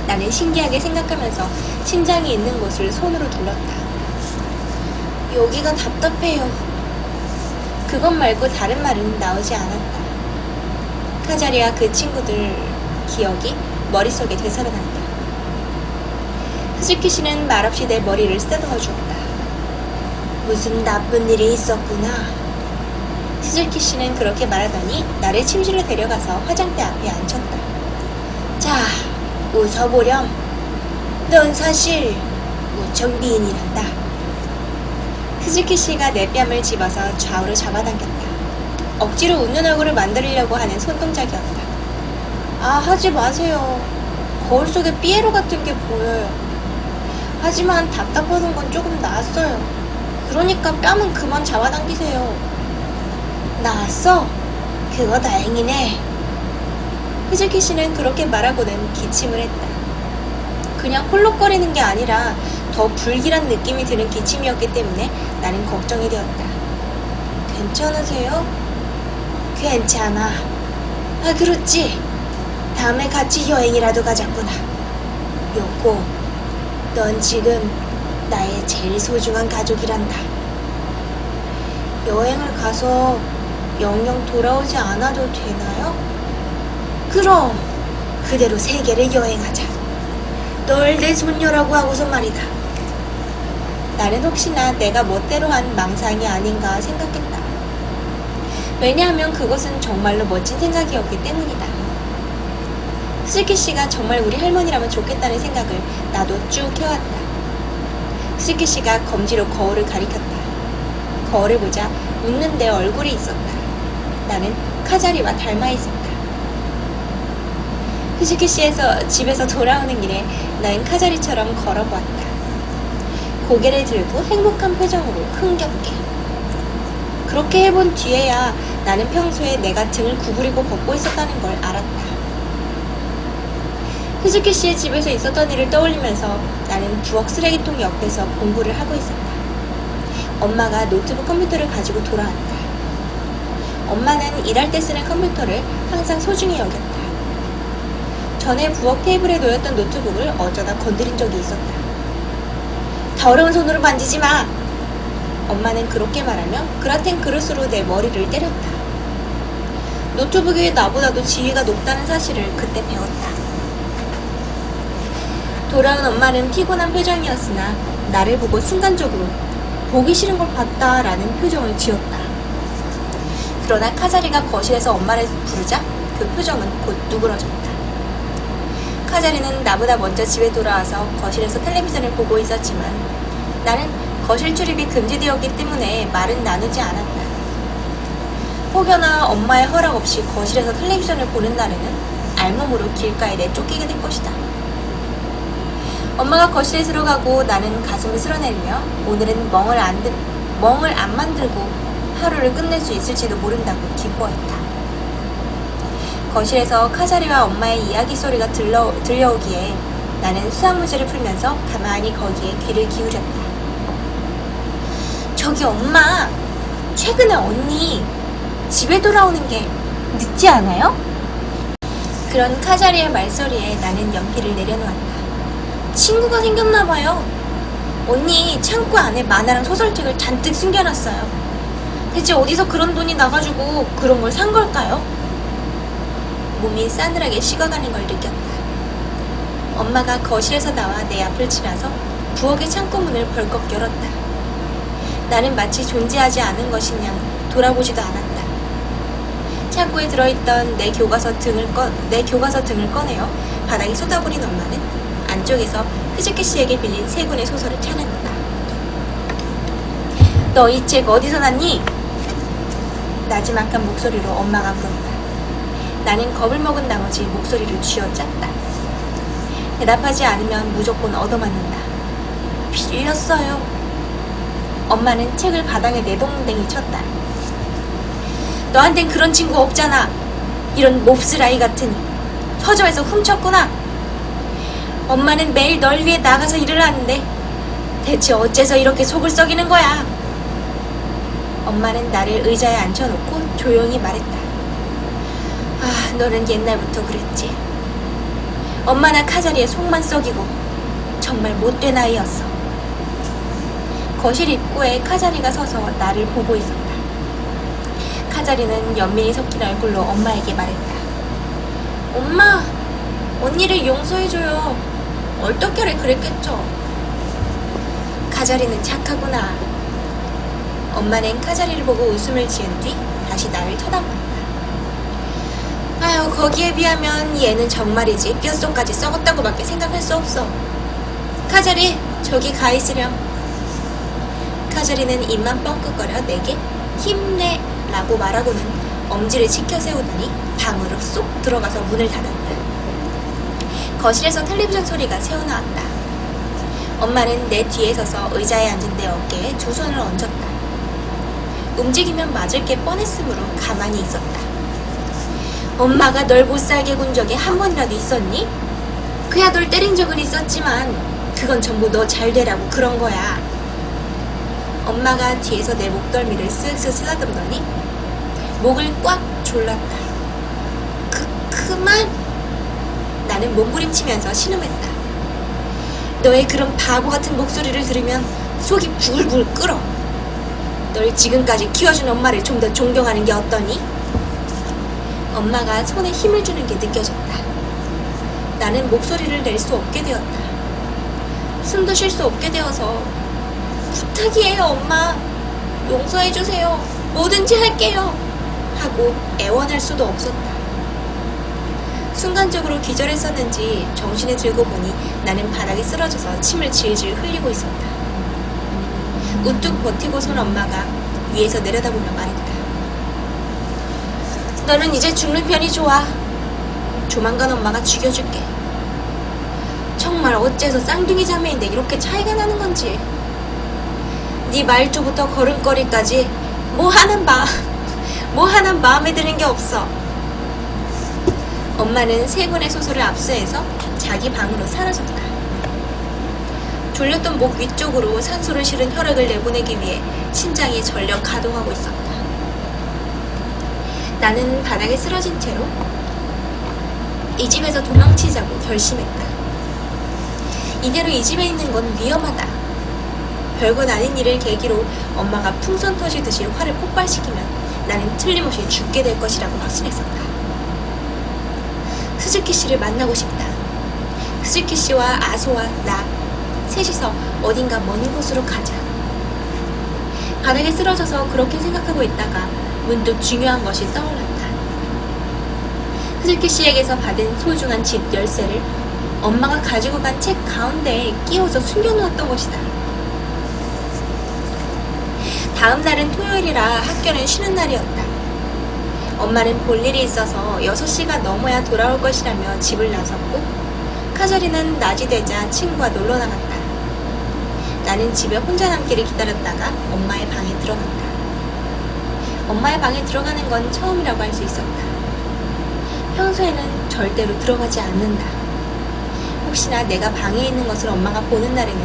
나는 신기하게 생각하면서 심장이 있는 곳을 손으로 눌렀다. 여기가 답답해요. 그것 말고 다른 말은 나오지 않았다. 카자리와 그 친구들 기억이 머릿속에 되살아난다. 스즈키 씨는 말없이 내 머리를 쓰다듬어 주었다. 무슨 나쁜 일이 있었구나. 스즈키 씨는 그렇게 말하더니 나를 침실로 데려가서 화장대 앞에 앉혔다. 자, 웃어보렴. 넌 사실 무척 미인이란다. 스즈키 씨가 내 뺨을 집어서 좌우로 잡아당겼다. 억지로 웃는 얼굴을 만들려고 하는 손동작이었다. 하지 마세요. 거울 속에 삐에로 같은 게 보여요. 하지만 답답하던 건 조금 나았어요. 그러니까 뺨은 그만 잡아당기세요. 나았어? 그거 다행이네. 스즈키 씨는 그렇게 말하고는 기침을 했다. 그냥 콜록거리는 게 아니라 더 불길한 느낌이 드는 기침이었기 때문에 나는 걱정이 되었다. 괜찮으세요? 괜찮아. 그렇지. 다음에 같이 여행이라도 가자꾸나. 요코, 넌 지금 나의 제일 소중한 가족이란다. 여행을 가서 영영 돌아오지 않아도 되나요? 그럼 그대로 세계를 여행하자. 널 내 손녀라고 하고서 말이다. 나는 혹시나 내가 멋대로 한 망상이 아닌가 생각했다. 왜냐하면 그것은 정말로 멋진 생각이었기 때문이다. 스즈키 씨가 정말 우리 할머니라면 좋겠다는 생각을 나도 쭉 해왔다. 스즈키 씨가 검지로 거울을 가리켰다. 거울을 보자 웃는 내 얼굴이 있었다. 나는 카자리와 닮아 있었다. 스즈키 씨에서 집에서 돌아오는 길에 나는 카자리처럼 걸어보았다. 고개를 들고 행복한 표정으로 흥겹게. 그렇게 해본 뒤에야 나는 평소에 내가 등을 구부리고 걷고 있었다는 걸 알았다. 히즈키 씨의 집에서 있었던 일을 떠올리면서 나는 부엌 쓰레기통 옆에서 공부를 하고 있었다. 엄마가 노트북 컴퓨터를 가지고 돌아왔다. 엄마는 일할 때 쓰는 컴퓨터를 항상 소중히 여겼다. 전에 부엌 테이블에 놓였던 노트북을 어쩌다 건드린 적이 있었다. 더러운 손으로 만지지 마! 엄마는 그렇게 말하며 그라텐 그릇으로 내 머리를 때렸다. 노트북이 나보다도 지위가 높다는 사실을 그때 배웠다. 돌아온 엄마는 피곤한 표정이었으나 나를 보고 순간적으로 보기 싫은 걸 봤다라는 표정을 지었다. 그러나 카자리가 거실에서 엄마를 부르자 그 표정은 곧 누그러졌다. 카자리는 나보다 먼저 집에 돌아와서 거실에서 텔레비전을 보고 있었지만 나는 거실 출입이 금지되었기 때문에 말은 나누지 않았다. 혹여나 엄마의 허락 없이 거실에서 텔레비전을 보는 날에는 알몸으로 길가에 내쫓기게 될 것이다. 엄마가 거실에 들어가고 나는 가슴을 쓸어내리며 오늘은 멍을 안 만들고 하루를 끝낼 수 있을지도 모른다고 기뻐했다. 거실에서 카자리와 엄마의 이야기 소리가 들려오기에 나는 수학 문제를 풀면서 가만히 거기에 귀를 기울였다. 저기 엄마, 최근에 언니 집에 돌아오는 게 늦지 않아요? 그런 카자리의 말소리에 나는 연필을 내려놓았다. 친구가 생겼나봐요. 언니 창고 안에 만화랑 소설책을 잔뜩 숨겨놨어요. 대체 어디서 그런 돈이 나가지고 그런 걸 산 걸까요? 몸이 싸늘하게 식어가는 걸 느꼈다. 엄마가 거실에서 나와 내 앞을 지나서 부엌의 창고 문을 벌컥 열었다. 나는 마치 존재하지 않은 것이냐 돌아보지도 않았다. 창고에 들어있던 내 교과서 등을 꺼내어 바닥에 쏟아버린 엄마는 안쪽에서 히즈키 씨에게 빌린 3권의 소설을 찾아냈다. 너 이 책 어디서 났니? 나지막한 목소리로 엄마가 물었다. 나는 겁을 먹은 나머지 목소리를 쥐어짰다. 대답하지 않으면 무조건 얻어맞는다. 빌렸어요. 엄마는 책을 바닥에 내동댕이 쳤다. 너한텐 그런 친구 없잖아. 이런 몹쓸 아이 같으니. 서점에서 훔쳤구나. 엄마는 매일 널 위해 나가서 일을 하는데 대체 어째서 이렇게 속을 썩이는 거야? 엄마는 나를 의자에 앉혀놓고 조용히 말했다. 아, 너는 옛날부터 그랬지. 엄마나 카자리의 속만 썩이고 정말 못된 아이였어. 거실 입구에 카자리가 서서 나를 보고 있었다. 카자리는 연민이 섞인 얼굴로 엄마에게 말했다. 엄마, 언니를 용서해줘요. 어떻게 그랬겠죠? 카자리는 착하구나. 엄마는 카자리를 보고 웃음을 지은 뒤 다시 나를 쳐다봤다. 아유, 거기에 비하면 얘는 정말이지 뼛속까지 썩었다고밖에 생각할 수 없어. 카자리, 저기 가 있으렴. 카자리는 입만 뻥끗거려 내게 힘내 라고 말하고는 엄지를 치켜 세우더니 방으로 쏙 들어가서 문을 닫았다. 거실에서 텔레비전 소리가 새어나왔다. 엄마는 내 뒤에 서서 의자에 앉은 내 어깨에 두 손을 얹었다. 움직이면 맞을 게 뻔했으므로 가만히 있었다. 엄마가 널 못살게 군 적이 한 번이라도 있었니? 그야 널 때린 적은 있었지만 그건 전부 너 잘 되라고 그런 거야. 엄마가 뒤에서 내 목덜미를 쓱쓱 쓰다듬더니 목을 꽉 졸랐다. 그만! 나는 몸부림치면서 신음했다. 너의 그런 바보 같은 목소리를 들으면 속이 부글부글 끓어. 널 지금까지 키워준 엄마를 좀 더 존경하는 게 어떠니? 엄마가 손에 힘을 주는 게 느껴졌다. 나는 목소리를 낼 수 없게 되었다. 숨도 쉴 수 없게 되어서 부탁이에요, 엄마. 용서해주세요. 뭐든지 할게요. 하고 애원할 수도 없었다. 순간적으로 기절했었는지 정신을 들고 보니 나는 바닥에 쓰러져서 침을 질질 흘리고 있었다. 우뚝 버티고 선 엄마가 위에서 내려다보며 말했다. 너는 이제 죽는 편이 좋아. 조만간 엄마가 죽여줄게. 정말 어째서 쌍둥이 자매인데 이렇게 차이가 나는 건지. 네 말투부터 걸음걸이까지 뭐 하나 마음에 드는 게 없어. 엄마는 3권의 소설을 압수해서 자기 방으로 사라졌다. 졸렸던 목 위쪽으로 산소를 실은 혈액을 내보내기 위해 심장이 전력 가동하고 있었다. 나는 바닥에 쓰러진 채로 이 집에서 도망치자고 결심했다. 이대로 이 집에 있는 건 위험하다. 별것 아닌 일을 계기로 엄마가 풍선 터지듯이 화를 폭발시키면 나는 틀림없이 죽게 될 것이라고 확신했었다. 스즈키 씨를 만나고 싶다. 스즈키 씨와 아소와 나 셋이서 어딘가 먼 곳으로 가자. 바닥에 쓰러져서 그렇게 생각하고 있다가 문득 중요한 것이 떠올랐다. 스즈키 씨에게서 받은 소중한 집 열쇠를 엄마가 가지고 간 책 가운데에 끼워서 숨겨놓았던 것이다. 다음 날은 토요일이라 학교는 쉬는 날이었다. 엄마는 볼 일이 있어서 6시가 넘어야 돌아올 것이라며 집을 나섰고 카자리는 낮이 되자 친구와 놀러 나갔다. 나는 집에 혼자 남기를 기다렸다가 엄마의 방에 들어갔다. 엄마의 방에 들어가는 건 처음이라고 할 수 있었다. 평소에는 절대로 들어가지 않는다. 혹시나 내가 방에 있는 것을 엄마가 보는 날에는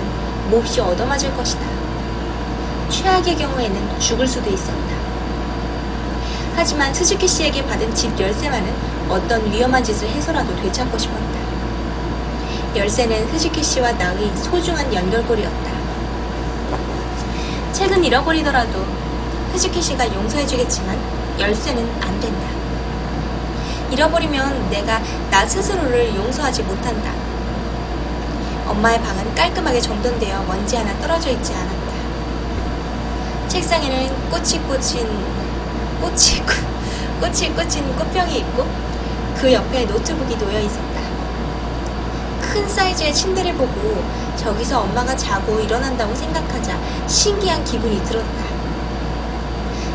몹시 얻어맞을 것이다. 최악의 경우에는 죽을 수도 있었다. 하지만 스즈키 씨에게 받은 집 열쇠만은 어떤 위험한 짓을 해서라도 되찾고 싶었다. 열쇠는 스즈키 씨와 나의 소중한 연결고리였다. 책은 잃어버리더라도 스즈키 씨가 용서해주겠지만 열쇠는 안 된다. 잃어버리면 내가 나 스스로를 용서하지 못한다. 엄마의 방은 깔끔하게 정돈되어 먼지 하나 떨어져 있지 않았다. 책상에는 꽃이 꽂힌 꽃병이 있고 그 옆에 노트북이 놓여 있었다. 큰 사이즈의 침대를 보고 저기서 엄마가 자고 일어난다고 생각하자 신기한 기분이 들었다.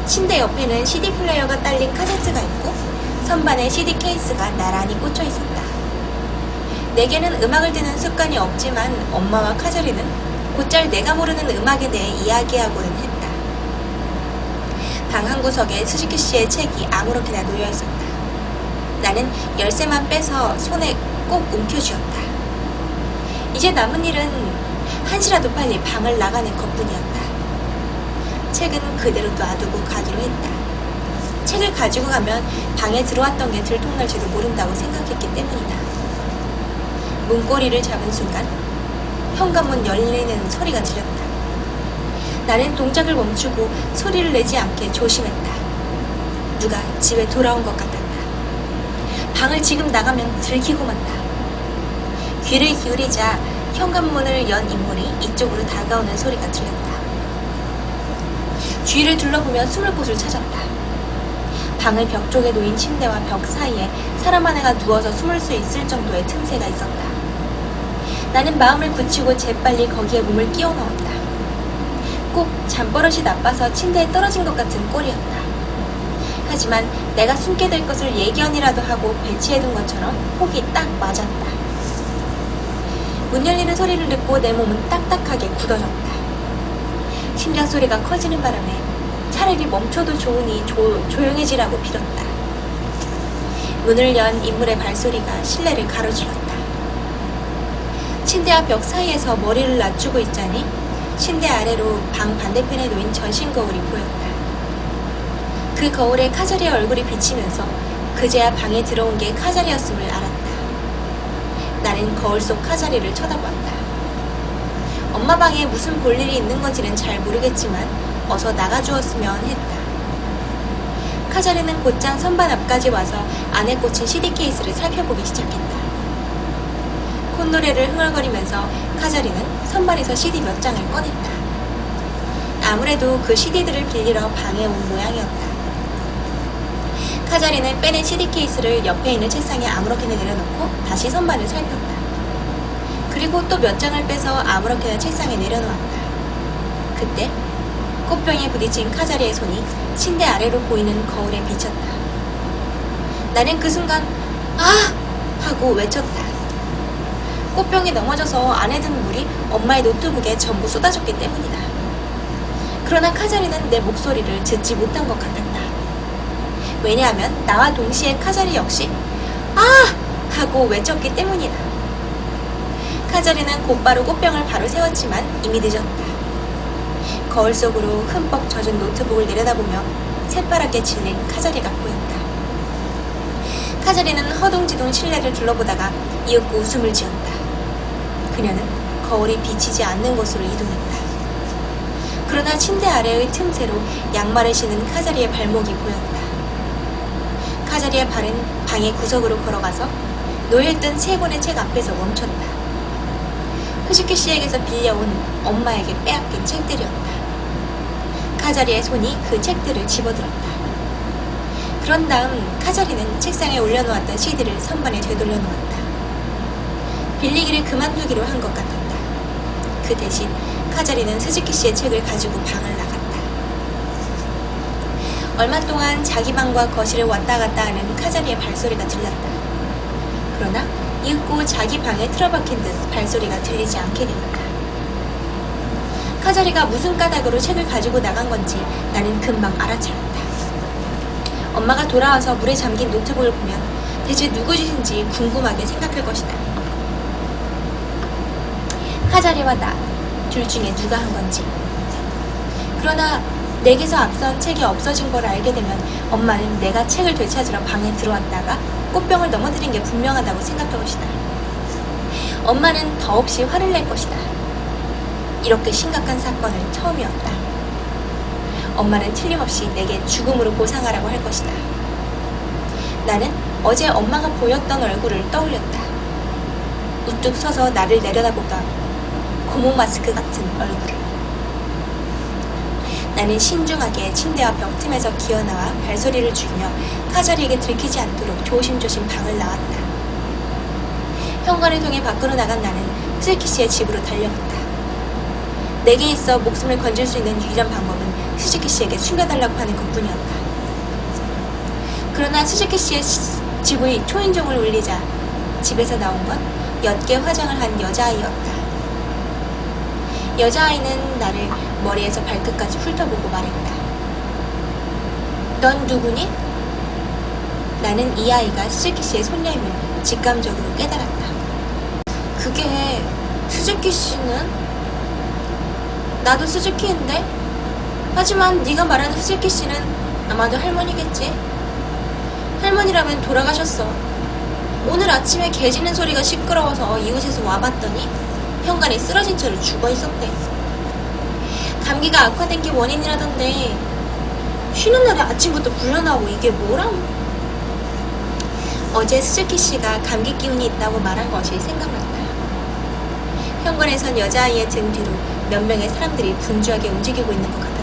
침대 옆에는 CD 플레이어가 딸린 카세트가 있고 선반에 CD 케이스가 나란히 꽂혀 있었다. 내게는 음악을 듣는 습관이 없지만 엄마와 카자리는 곧잘 내가 모르는 음악에 대해 이야기하고는 했다. 방 한 구석에 스즈키 씨의 책이 아무렇게나 놓여 있었다. 나는 열쇠만 빼서 손에 꼭 움켜쥐었다. 이제 남은 일은 한시라도 빨리 방을 나가는 것뿐이었다. 책은 그대로 놔두고 가기로 했다. 책을 가지고 가면 방에 들어왔던 게 들통날지도 모른다고 생각했기 때문이다. 문고리를 잡은 순간 현관문 열리는 소리가 들렸다. 나는 동작을 멈추고 소리를 내지 않게 조심했다. 누가 집에 돌아온 것 같았다. 방을 지금 나가면 들키고 만다. 귀를 기울이자 현관문을 연 인물이 이쪽으로 다가오는 소리가 들렸다. 주위를 둘러보며 숨을 곳을 찾았다. 방의 벽 쪽에 놓인 침대와 벽 사이에 사람 하나가 누워서 숨을 수 있을 정도의 틈새가 있었다. 나는 마음을 굳히고 재빨리 거기에 몸을 끼워 넣었다. 꼭 잠버릇이 나빠서 침대에 떨어진 것 같은 꼴이었다. 하지만 내가 숨게 될 것을 예견이라도 하고 배치해둔 것처럼 폭이 딱 맞았다. 문 열리는 소리를 듣고 내 몸은 딱딱하게 굳어졌다. 심장 소리가 커지는 바람에 차라리 멈춰도 좋으니 조용해지라고 빌었다. 문을 연 인물의 발소리가 실내를 가로질렀다. 침대와 벽 사이에서 머리를 낮추고 있자니 침대 아래로 방 반대편에 놓인 전신 거울이 보였다. 그 거울에 카자리의 얼굴이 비치면서 그제야 방에 들어온 게 카자리였음을 알았다. 나는 거울 속 카자리를 쳐다봤다. 엄마 방에 무슨 볼일이 있는 건지는 잘 모르겠지만 어서 나가주었으면 했다. 카자리는 곧장 선반 앞까지 와서 안에 꽂힌 CD 케이스를 살펴보기 시작했다. 콧노래를 흥얼거리면서 카자리는 선반에서 CD 몇 장을 꺼냈다. 아무래도 그 CD들을 빌리러 방에 온 모양이었다. 카자리는 빼낸 CD 케이스를 옆에 있는 책상에 아무렇게나 내려놓고 다시 선반을 살폈다. 그리고 또 몇 장을 빼서 아무렇게나 책상에 내려놓았다. 그때 꽃병에 부딪힌 카자리의 손이 침대 아래로 보이는 거울에 비쳤다. 나는 그 순간 아! 하고 외쳤다. 꽃병이 넘어져서 안에 든 물이 엄마의 노트북에 전부 쏟아졌기 때문이다. 그러나 카자리는 내 목소리를 듣지 못한 것 같았다. 왜냐하면 나와 동시에 카자리 역시 아! 하고 외쳤기 때문이다. 카자리는 곧바로 꽃병을 바로 세웠지만 이미 늦었다. 거울 속으로 흠뻑 젖은 노트북을 내려다보며 새파랗게 질린 카자리가 보였다. 카자리는 허둥지둥 실내를 둘러보다가 이윽고 웃음을 지었다. 그녀는 거울이 비치지 않는 곳으로 이동했다. 그러나 침대 아래의 틈새로 양말을 신은 카자리의 발목이 보였다. 카자리의 발은 방의 구석으로 걸어가서 놓여있던 세 권의 책 앞에서 멈췄다. 흐즈키 씨에게서 빌려온 엄마에게 빼앗긴 책들이었다. 카자리의 손이 그 책들을 집어들었다. 그런 다음 카자리는 책상에 올려놓았던 CD를 선반에 되돌려 놓았다. 빌리기를 그만두기로 한 것 같았다. 그 대신 카자리는 스즈키 씨의 책을 가지고 방을 나갔다. 얼마 동안 자기 방과 거실을 왔다 갔다 하는 카자리의 발소리가 들렸다. 그러나 이윽고 자기 방에 틀어박힌 듯 발소리가 들리지 않게 되었다. 카자리가 무슨 까닭으로 책을 가지고 나간 건지 나는 금방 알아차렸다. 엄마가 돌아와서 물에 잠긴 노트북을 보면 대체 누구 짓인지 궁금하게 생각할 것이다. 카자리와 나, 둘 중에 누가 한 건지. 그러나 내게서 앞선 책이 없어진 걸 알게 되면 엄마는 내가 책을 되찾으러 방에 들어왔다가 꽃병을 넘어뜨린 게 분명하다고 생각할 것이다. 엄마는 더없이 화를 낼 것이다. 이렇게 심각한 사건은 처음이었다. 엄마는 틀림없이 내게 죽음으로 보상하라고 할 것이다. 나는 어제 엄마가 보였던 얼굴을 떠올렸다. 우뚝 서서 나를 내려다보던 고무 마스크 같은 얼굴을. 나는 신중하게 침대와 벽 틈에서 기어나와 발소리를 죽이며 카자리에게 들키지 않도록 조심조심 방을 나왔다. 현관을 통해 밖으로 나간 나는 스즈키 씨의 집으로 달려갔다. 내게 있어 목숨을 건질 수 있는 유일한 방법은 스즈키 씨에게 숨겨달라고 하는 것뿐이었다. 그러나 스즈키 씨의 집의 초인종을 울리자 집에서 나온 건 옅게 화장을 한 여자아이였다. 여자아이는 나를 머리에서 발끝까지 훑어보고 말했다. 넌 누구니? 나는 이 아이가 스즈키 씨의 손녀임을 직감적으로 깨달았다. 그게 스즈키 씨는? 나도 스즈키인데? 하지만 네가 말하는 스즈키 씨는 아마도 할머니겠지? 할머니라면 돌아가셨어. 오늘 아침에 개 짖는 소리가 시끄러워서 이웃에서 와봤더니 현관에 쓰러진 채로 죽어있었대. 감기가 악화된 게 원인이라던데 쉬는 날에 아침부터 불려나오고 이게 뭐람? 어제 스즈키 씨가 감기 기운이 있다고 말한 것이 생각났다. 현관에선 여자아이의 등 뒤로 몇 명의 사람들이 분주하게 움직이고 있는 것 같았다.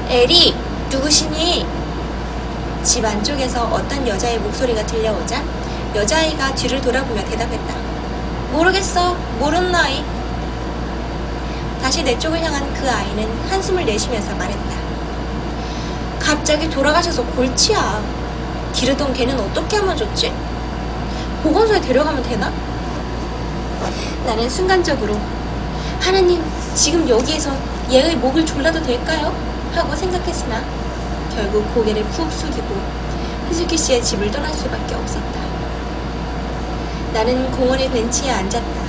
에리, 누구시니? 집 안쪽에서 어떤 여자의 목소리가 들려오자 여자아이가 뒤를 돌아보며 대답했다. 모르겠어. 모르는 아이. 다시 내 쪽을 향한 그 아이는 한숨을 내쉬면서 말했다. 갑자기 돌아가셔서 골치야. 기르던 개는 어떻게 하면 좋지? 보건소에 데려가면 되나? 나는 순간적으로 하나님, 지금 여기에서 얘의 목을 졸라도 될까요? 하고 생각했으나 결국 고개를 푹 숙이고 흐즈키 씨의 집을 떠날 수밖에 없었다. 나는 공원의 벤치에 앉았다.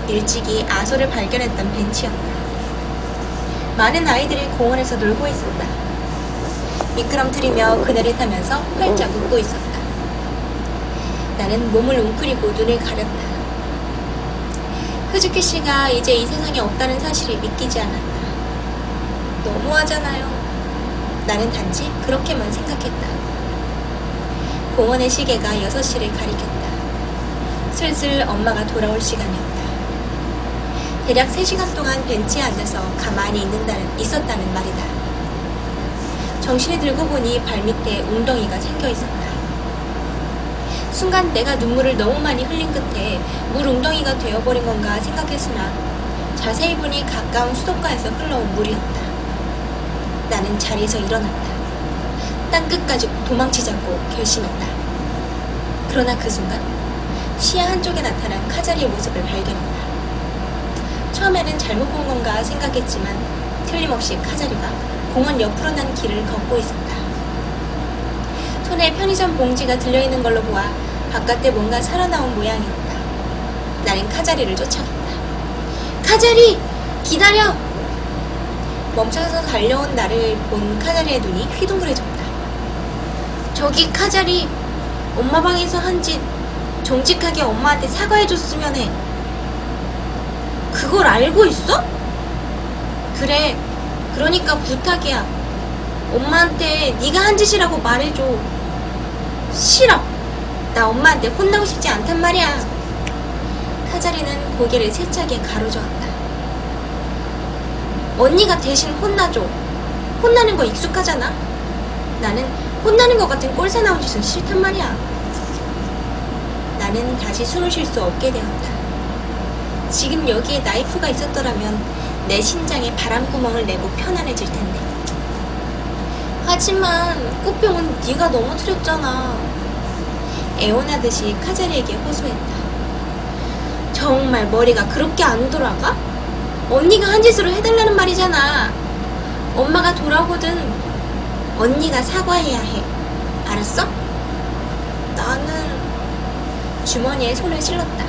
일찍이 아소를 발견했던 벤치였다. 많은 아이들이 공원에서 놀고 있었다. 미끄럼틀이며 그네를 타면서 활짝 웃고 있었다. 나는 몸을 웅크리고 눈을 가렸다. 흐즈키 씨가 이제 이 세상에 없다는 사실이 믿기지 않았다. 너무하잖아요. 나는 단지 그렇게만 생각했다. 공원의 시계가 6시를 가리켰다. 슬슬 엄마가 돌아올 시간이었다. 대략 3시간 동안 벤치에 앉아서 가만히 있었다는 말이다. 정신이 들고 보니 발밑에 웅덩이가 생겨 있었다. 순간 내가 눈물을 너무 많이 흘린 끝에 물 웅덩이가 되어버린 건가 생각했으나 자세히 보니 가까운 수도가에서 흘러온 물이었다. 나는 자리에서 일어났다. 땅끝까지 도망치자고 결심했다. 그러나 그 순간 시야 한쪽에 나타난 카자리의 모습을 발견했다. 처음에는 잘못 본 건가 생각했지만 틀림없이 카자리가 공원 옆으로 난 길을 걷고 있었다. 손에 편의점 봉지가 들려있는 걸로 보아 바깥에 뭔가 살아나온 모양이었다. 나는 카자리를 쫓아갔다. 카자리! 기다려! 멈춰서 달려온 나를 본 카자리의 눈이 휘둥그레졌다. 저기 카자리, 엄마 방에서 한 짓 정직하게 엄마한테 사과해줬으면 해. 그걸 알고 있어? 그래, 그러니까 부탁이야. 엄마한테 네가 한 짓이라고 말해줘. 싫어. 나 엄마한테 혼나고 싶지 않단 말이야. 카자리는 고개를 세차게 가로저었다. 언니가 대신 혼나줘. 혼나는 거 익숙하잖아. 나는 혼나는 것 같은 꼴사 나온 짓은 싫단 말이야. 나는 다시 숨을 쉴 수 없게 되었다. 지금 여기에 나이프가 있었더라면 내 심장에 바람구멍을 내고 편안해질 텐데. 하지만 꽃병은 네가 넘어뜨렸잖아. 애원하듯이 카자리에게 호소했다. 정말 머리가 그렇게 안 돌아가? 언니가 한 짓으로 해달라는 말이잖아. 엄마가 돌아오거든 언니가 사과해야 해. 알았어? 나는 주머니에 손을 찔렀다.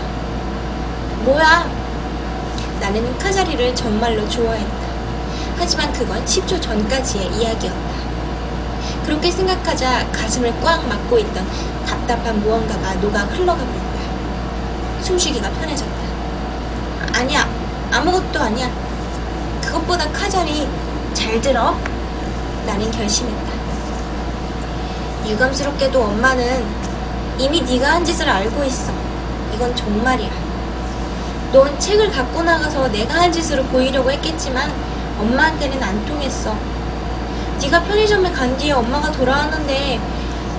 뭐야? 나는 카자리를 정말로 좋아했다. 하지만 그건 10초 전까지의 이야기였다. 그렇게 생각하자 가슴을 꽉 막고 있던 답답한 무언가가 녹아 흘러가 버렸다. 숨쉬기가 편해졌다. 아니야, 아무것도 아니야. 그것보다 카자리, 잘 들어. 나는 결심했다. 유감스럽게도 엄마는 이미 네가 한 짓을 알고 있어. 이건 정말이야. 넌 책을 갖고 나가서 내가 한 짓으로 보이려고 했겠지만 엄마한테는 안 통했어. 네가 편의점에 간 뒤에 엄마가 돌아왔는데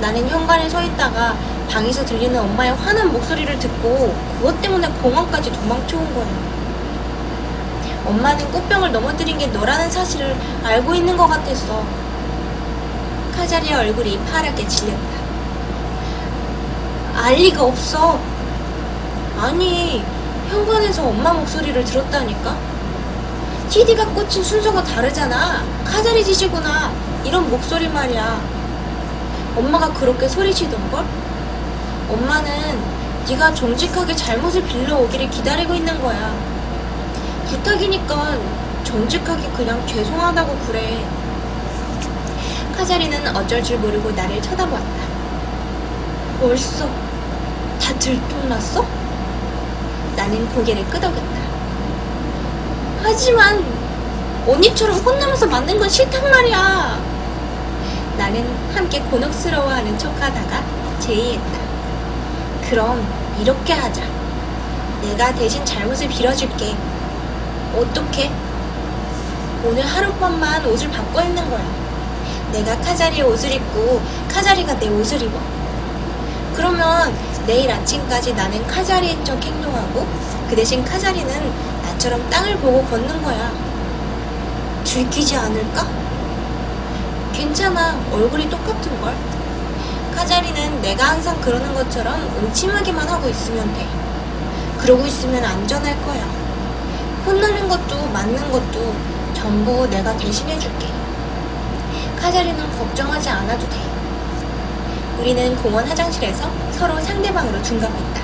나는 현관에 서 있다가 방에서 들리는 엄마의 화난 목소리를 듣고 그것 때문에 공원까지 도망쳐온 거야. 엄마는 꽃병을 넘어뜨린 게 너라는 사실을 알고 있는 것 같았어. 카자리의 얼굴이 파랗게 질렸다. 알 리가 없어. 아니, 현관에서 엄마 목소리를 들었다니까? TD가 꽂힌 순서가 다르잖아. 카자리 짓이구나. 이런 목소리 말이야. 엄마가 그렇게 소리치던걸? 엄마는 네가 정직하게 잘못을 빌려오기를 기다리고 있는 거야. 부탁이니까 정직하게 그냥 죄송하다고 그래. 카자리는 어쩔 줄 모르고 나를 쳐다보았다. 벌써 다 들통났어? 나는 고개를 끄덕였다. 하지만 언니처럼 혼나면서 맞는 건 싫단 말이야. 나는 함께 곤혹스러워하는 척하다가 제의했다. 그럼 이렇게 하자. 내가 대신 잘못을 빌어줄게. 어떻게? 오늘 하룻밤만 옷을 바꿔 입는 거야. 내가 카자리의 옷을 입고 카자리가 내 옷을 입어. 그러면 내일 아침까지 나는 카자리인 척 행동하고 그 대신 카자리는 나처럼 땅을 보고 걷는 거야. 들키지 않을까? 괜찮아. 얼굴이 똑같은걸. 카자리는 내가 항상 그러는 것처럼 음침하게만 하고 있으면 돼. 그러고 있으면 안전할 거야. 혼나는 것도 맞는 것도 전부 내가 대신해줄게. 카자리는 걱정하지 않아도 돼. 우리는 공원 화장실에서 서로 상대방으로 둔갑했다.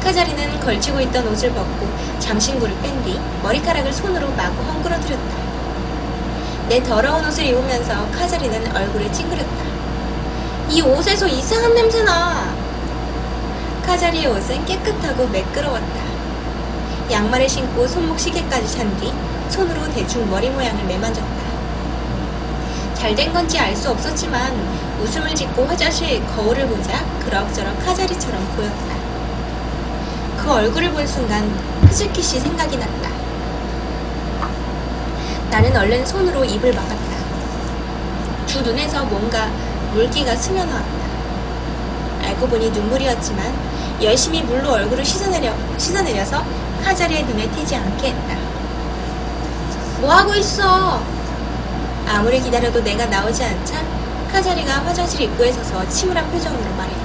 카자리는 걸치고 있던 옷을 벗고 장신구를 뺀 뒤 머리카락을 손으로 마구 헝클어뜨렸다. 내 더러운 옷을 입으면서 카자리는 얼굴을 찡그렸다. 이 옷에서 이상한 냄새나. 카자리의 옷은 깨끗하고 매끄러웠다. 양말을 신고 손목 시계까지 찬 뒤 손으로 대충 머리 모양을 매만졌다. 잘된 건지 알 수 없었지만 웃음을 짓고 화장실 거울을 보자 그럭저럭 카자리처럼 보였다. 그 얼굴을 본 순간 흐즈키시 생각이 났다. 나는 얼른 손으로 입을 막았다. 두 눈에서 뭔가 물기가 스며나왔다. 알고 보니 눈물이었지만 열심히 물로 얼굴을 씻어내려서 카자리의 눈에 띄지 않게 했다. 뭐하고 있어? 아무리 기다려도 내가 나오지 않자 카자리가 화장실 입구에 서서 침울한 표정으로 말했다.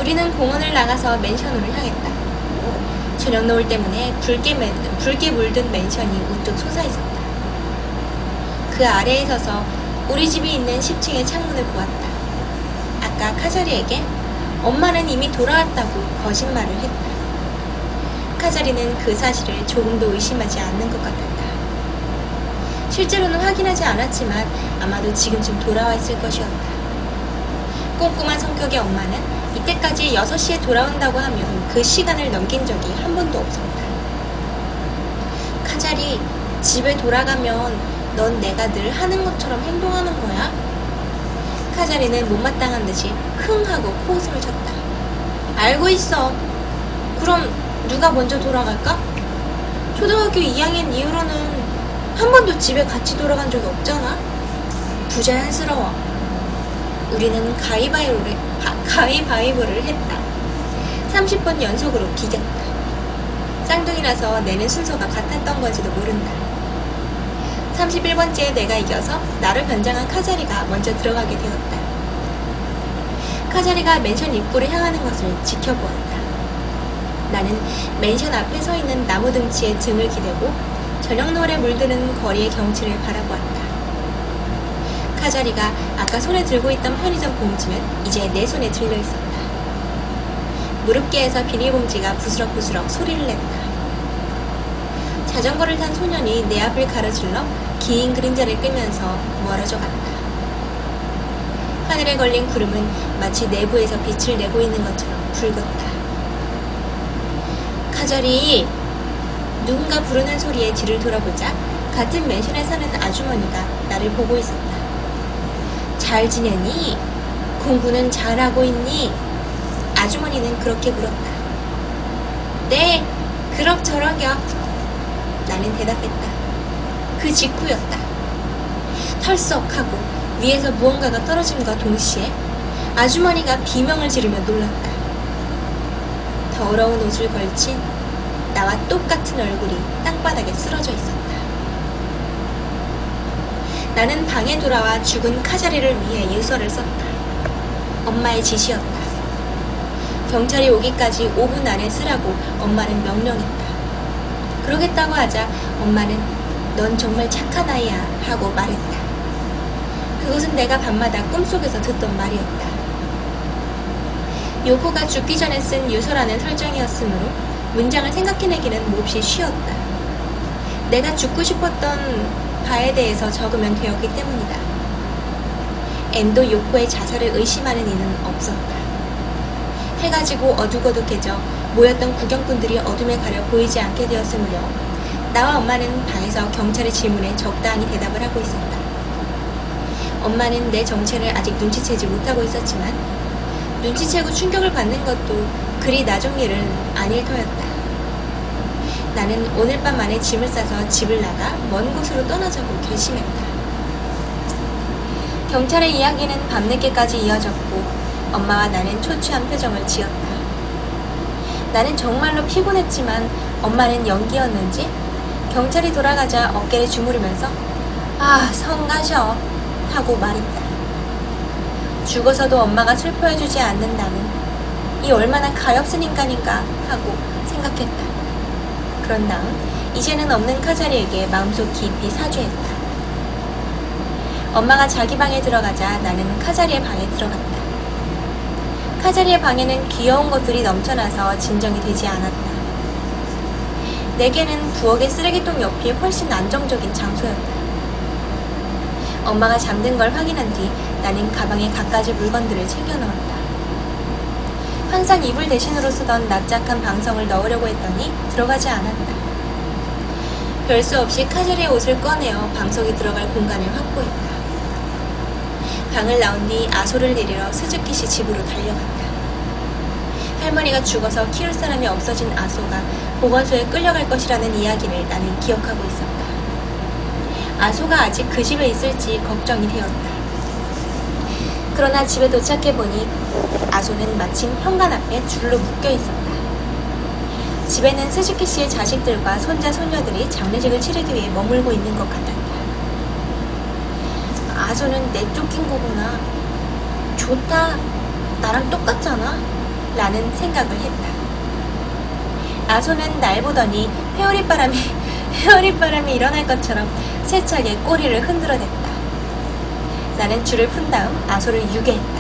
우리는 공원을 나가서 맨션으로 향했다. 저녁 노을 때문에 붉게 물든 맨션이 우뚝 솟아있었다. 그 아래에 서서 우리 집이 있는 10층의 창문을 보았다. 아까 카자리에게 엄마는 이미 돌아왔다고 거짓말을 했다. 카자리는 그 사실을 조금도 의심하지 않는 것 같았다. 실제로는 확인하지 않았지만 아마도 지금쯤 돌아와 있을 것이었다. 꼼꼼한 성격의 엄마는 이때까지 6시에 돌아온다고 하면 그 시간을 넘긴 적이 한 번도 없었다. 카자리, 집에 돌아가면 넌 내가 늘 하는 것처럼 행동하는 거야? 카자리는 못마땅한 듯이 흥 하고 코웃음을 쳤다. 알고 있어. 그럼 누가 먼저 돌아갈까? 초등학교 2학년 이후로는 한 번도 집에 같이 돌아간 적이 없잖아. 부자연스러워. 우리는 가위바위보를 했다. 30번 연속으로 비겼다. 쌍둥이라서 내는 순서가 같았던 건지도 모른다. 31번째에 내가 이겨서 나를 변장한 카자리가 먼저 들어가게 되었다. 카자리가 맨션 입구를 향하는 것을 지켜보았다. 나는 맨션 앞에 서 있는 나무 등치에 등을 기대고 저녁 노을에 물드는 거리의 경치를 바라보았다. 카자리가 아까 손에 들고 있던 편의점 봉지는 이제 내 손에 들려 있었다. 무릎개에서 비닐봉지가 부스럭부스럭 소리를 냈다. 자전거를 탄 소년이 내 앞을 가로질러 긴 그림자를 끌면서 멀어져 갔다. 하늘에 걸린 구름은 마치 내부에서 빛을 내고 있는 것처럼 붉었다. 카자리! 누군가 부르는 소리에 뒤를 돌아보자 같은 맨션에 사는 아주머니가 나를 보고 있었다. 잘 지내니? 공부는 잘하고 있니? 아주머니는 그렇게 물었다. 네, 그럭저럭여. 나는 대답했다. 그 직후였다. 털썩하고 위에서 무언가가 떨어짐과 동시에 아주머니가 비명을 지르며 놀랐다. 더러운 옷을 걸친 나와 똑같은 얼굴이 땅바닥에 쓰러져 있었다. 나는 방에 돌아와 죽은 카자리를 위해 유서를 썼다. 엄마의 지시였다. 경찰이 오기까지 5분 안에 쓰라고 엄마는 명령했다. 그러겠다고 하자 엄마는 넌 정말 착한 아이야 하고 말했다. 그것은 내가 밤마다 꿈속에서 듣던 말이었다. 요코가 죽기 전에 쓴 유서라는 설정이었으므로 문장을 생각해내기는 몹시 쉬웠다. 내가 죽고 싶었던 바에 대해서 적으면 되었기 때문이다. 엔도 요코의 자살을 의심하는 이는 없었다. 해가 지고 어둑어둑해져 모였던 구경꾼들이 어둠에 가려 보이지 않게 되었으므로 나와 엄마는 방에서 경찰의 질문에 적당히 대답을 하고 있었다. 엄마는 내 정체를 아직 눈치채지 못하고 있었지만 눈치채고 충격을 받는 것도 그리 나중 일은 아닐 터였다. 나는 오늘 밤 안에 짐을 싸서 집을 나가 먼 곳으로 떠나자고 결심했다. 경찰의 이야기는 밤늦게까지 이어졌고 엄마와 나는 초췌한 표정을 지었다. 나는 정말로 피곤했지만 엄마는 연기였는지 경찰이 돌아가자 어깨를 주무르면서 아, 성가셔 하고 말했다. 죽어서도 엄마가 슬퍼해주지 않는다는 이 얼마나 가엾은 인간인가 하고 생각했다. 그런 다음 이제는 없는 카자리에게 마음속 깊이 사죄했다. 엄마가 자기 방에 들어가자 나는 카자리의 방에 들어갔다. 카자리의 방에는 귀여운 것들이 넘쳐나서 진정이 되지 않았다. 내게는 부엌의 쓰레기통 옆이 훨씬 안정적인 장소였다. 엄마가 잠든 걸 확인한 뒤 나는 가방에 갖가지 물건들을 챙겨 넣었다. 항상 이불 대신으로 쓰던 납작한 방석을 넣으려고 했더니 들어가지 않았다. 별 수 없이 카자리의 옷을 꺼내어 방석이 들어갈 공간을 확보했다. 방을 나온 뒤 아소를 데리러 스즈키씨 집으로 달려갔다. 할머니가 죽어서 키울 사람이 없어진 아소가 보건소에 끌려갈 것이라는 이야기를 나는 기억하고 있었다. 아소가 아직 그 집에 있을지 걱정이 되었다. 그러나 집에 도착해보니 아소는 마침 현관 앞에 줄로 묶여 있었다. 집에는 스즈키 씨의 자식들과 손자, 손녀들이 장례식을 치르기 위해 머물고 있는 것 같았다. 아소는 내쫓긴 거구나. 좋다. 나랑 똑같잖아. 라는 생각을 했다. 아소는 날 보더니 회오릿바람이 일어날 것처럼 세차게 꼬리를 흔들어댔다. 나는 줄을 푼 다음 아소를 유괴했다.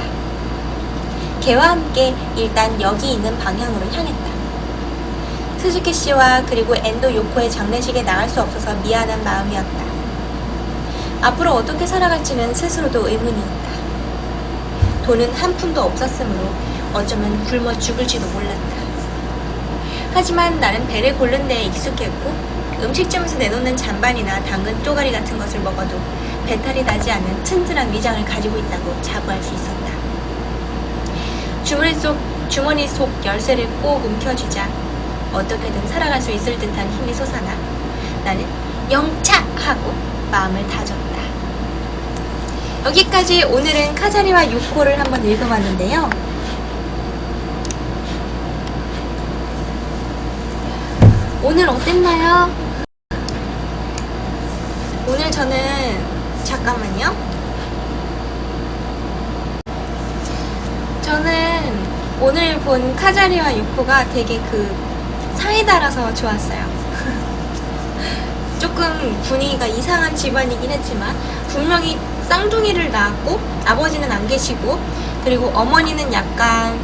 걔와 함께 일단 여기 있는 방향으로 향했다. 스즈키 씨와 그리고 엔도 요코의 장례식에 나갈 수 없어서 미안한 마음이었다. 앞으로 어떻게 살아갈지는 스스로도 의문이었다. 돈은 한 푼도 없었으므로 어쩌면 굶어 죽을지도 몰랐다. 하지만 나는 배를 고른 데에 익숙했고 음식점에서 내놓는 잔반이나 당근 쪼가리 같은 것을 먹어도 배탈이 나지 않는 튼튼한 위장을 가지고 있다고 자부할 수 있었다. 주머니 속 열쇠를 꼭 움켜쥐자 어떻게든 살아갈 수 있을 듯한 힘이 솟아나 나는 영차! 하고 마음을 다졌다. 여기까지 오늘은 카자리와 유코를 한번 읽어봤는데요. 오늘 어땠나요? 오늘 저는 잠깐만요. 저는 오늘 본 카자리와 유코가 되게 사이다라서 좋았어요. 조금 분위기가 이상한 집안이긴 했지만 분명히 쌍둥이를 낳았고 아버지는 안 계시고 그리고 어머니는 약간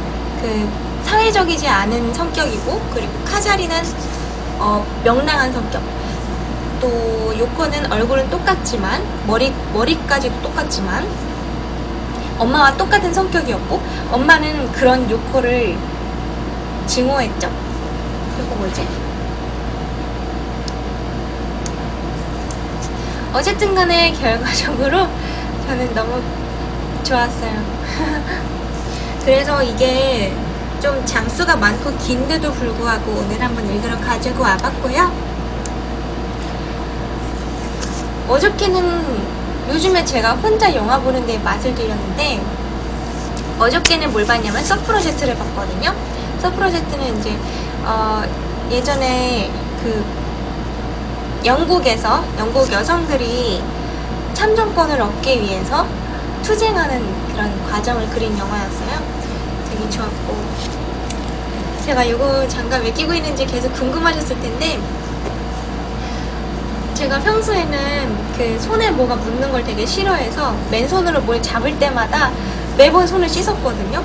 사회적이지 않은 성격이고 그리고 카자리는 명랑한 성격. 또 요코는 얼굴은 똑같지만 머리까지도 똑같지만 엄마와 똑같은 성격이었고 엄마는 그런 요코를 증오했죠. 그리고 뭐지? 어쨌든 간에 결과적으로 저는 너무 좋았어요. 그래서 이게 좀 장수가 많고 긴데도 불구하고 오늘 한번 읽으러 가지고 와봤고요. 어저께는 요즘에 제가 혼자 영화 보는 데 맛을 들였는데 어저께는 뭘 봤냐면 서프로제트를 봤거든요. 서프로제트는 이제 예전에 영국에서 영국 여성들이 참정권을 얻기 위해서 투쟁하는 그런 과정을 그린 영화였어요. 되게 좋았고 제가 이거 잠깐 왜 끼고 있는지 계속 궁금하셨을 텐데 제가 평소에는 손에 뭐가 묻는 걸 되게 싫어해서 맨손으로 뭘 잡을 때마다 매번 손을 씻었거든요.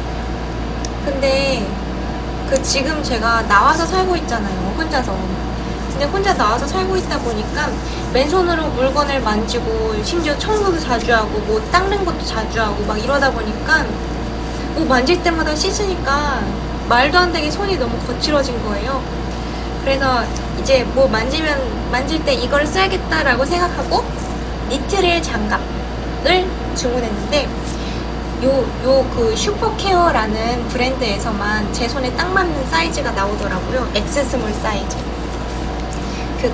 근데 지금 제가 나와서 살고 있잖아요. 혼자서. 근데 혼자 나와서 살고 있다 보니까 맨손으로 물건을 만지고 심지어 청소도 자주 하고 뭐 닦는 것도 자주 하고 막 이러다 보니까 뭐 만질 때마다 씻으니까 말도 안 되게 손이 너무 거칠어진 거예요. 그래서 이제 뭐 만질 때 이걸 써야겠다라고 생각하고 니트릴 장갑을 주문했는데 슈퍼케어라는 브랜드에서만 제 손에 딱 맞는 사이즈가 나오더라고요. X스몰 사이즈.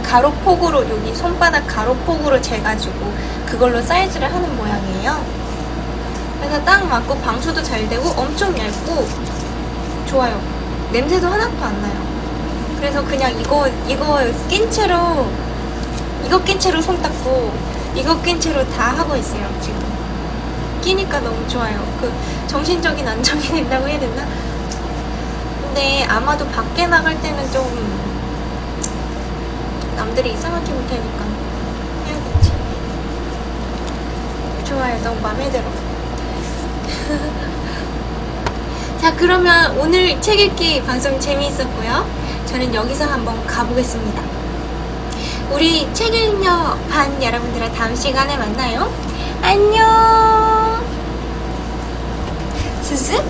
가로폭으로 여기 손바닥 가로폭으로 재가지고 그걸로 사이즈를 하는 모양이에요. 그래서 딱 맞고 방수도 잘 되고 엄청 얇고 좋아요. 냄새도 하나도 안 나요. 그래서 그냥 이거 낀 채로 손 닦고 이거 낀 채로 다 하고 있어요. 지금 끼니까 너무 좋아요. 정신적인 안정이 된다고 해야 되나? 근데 아마도 밖에 나갈 때는 좀 남들이 이상하게 못하니까 해야겠지. 좋아요. 너무 마음에 들어. 자, 그러면 오늘 책 읽기 방송 재미있었고요. 저는 여기서 한번 가보겠습니다. 우리 책 읽녀 반 여러분들은 다음 시간에 만나요. 안녕. 스스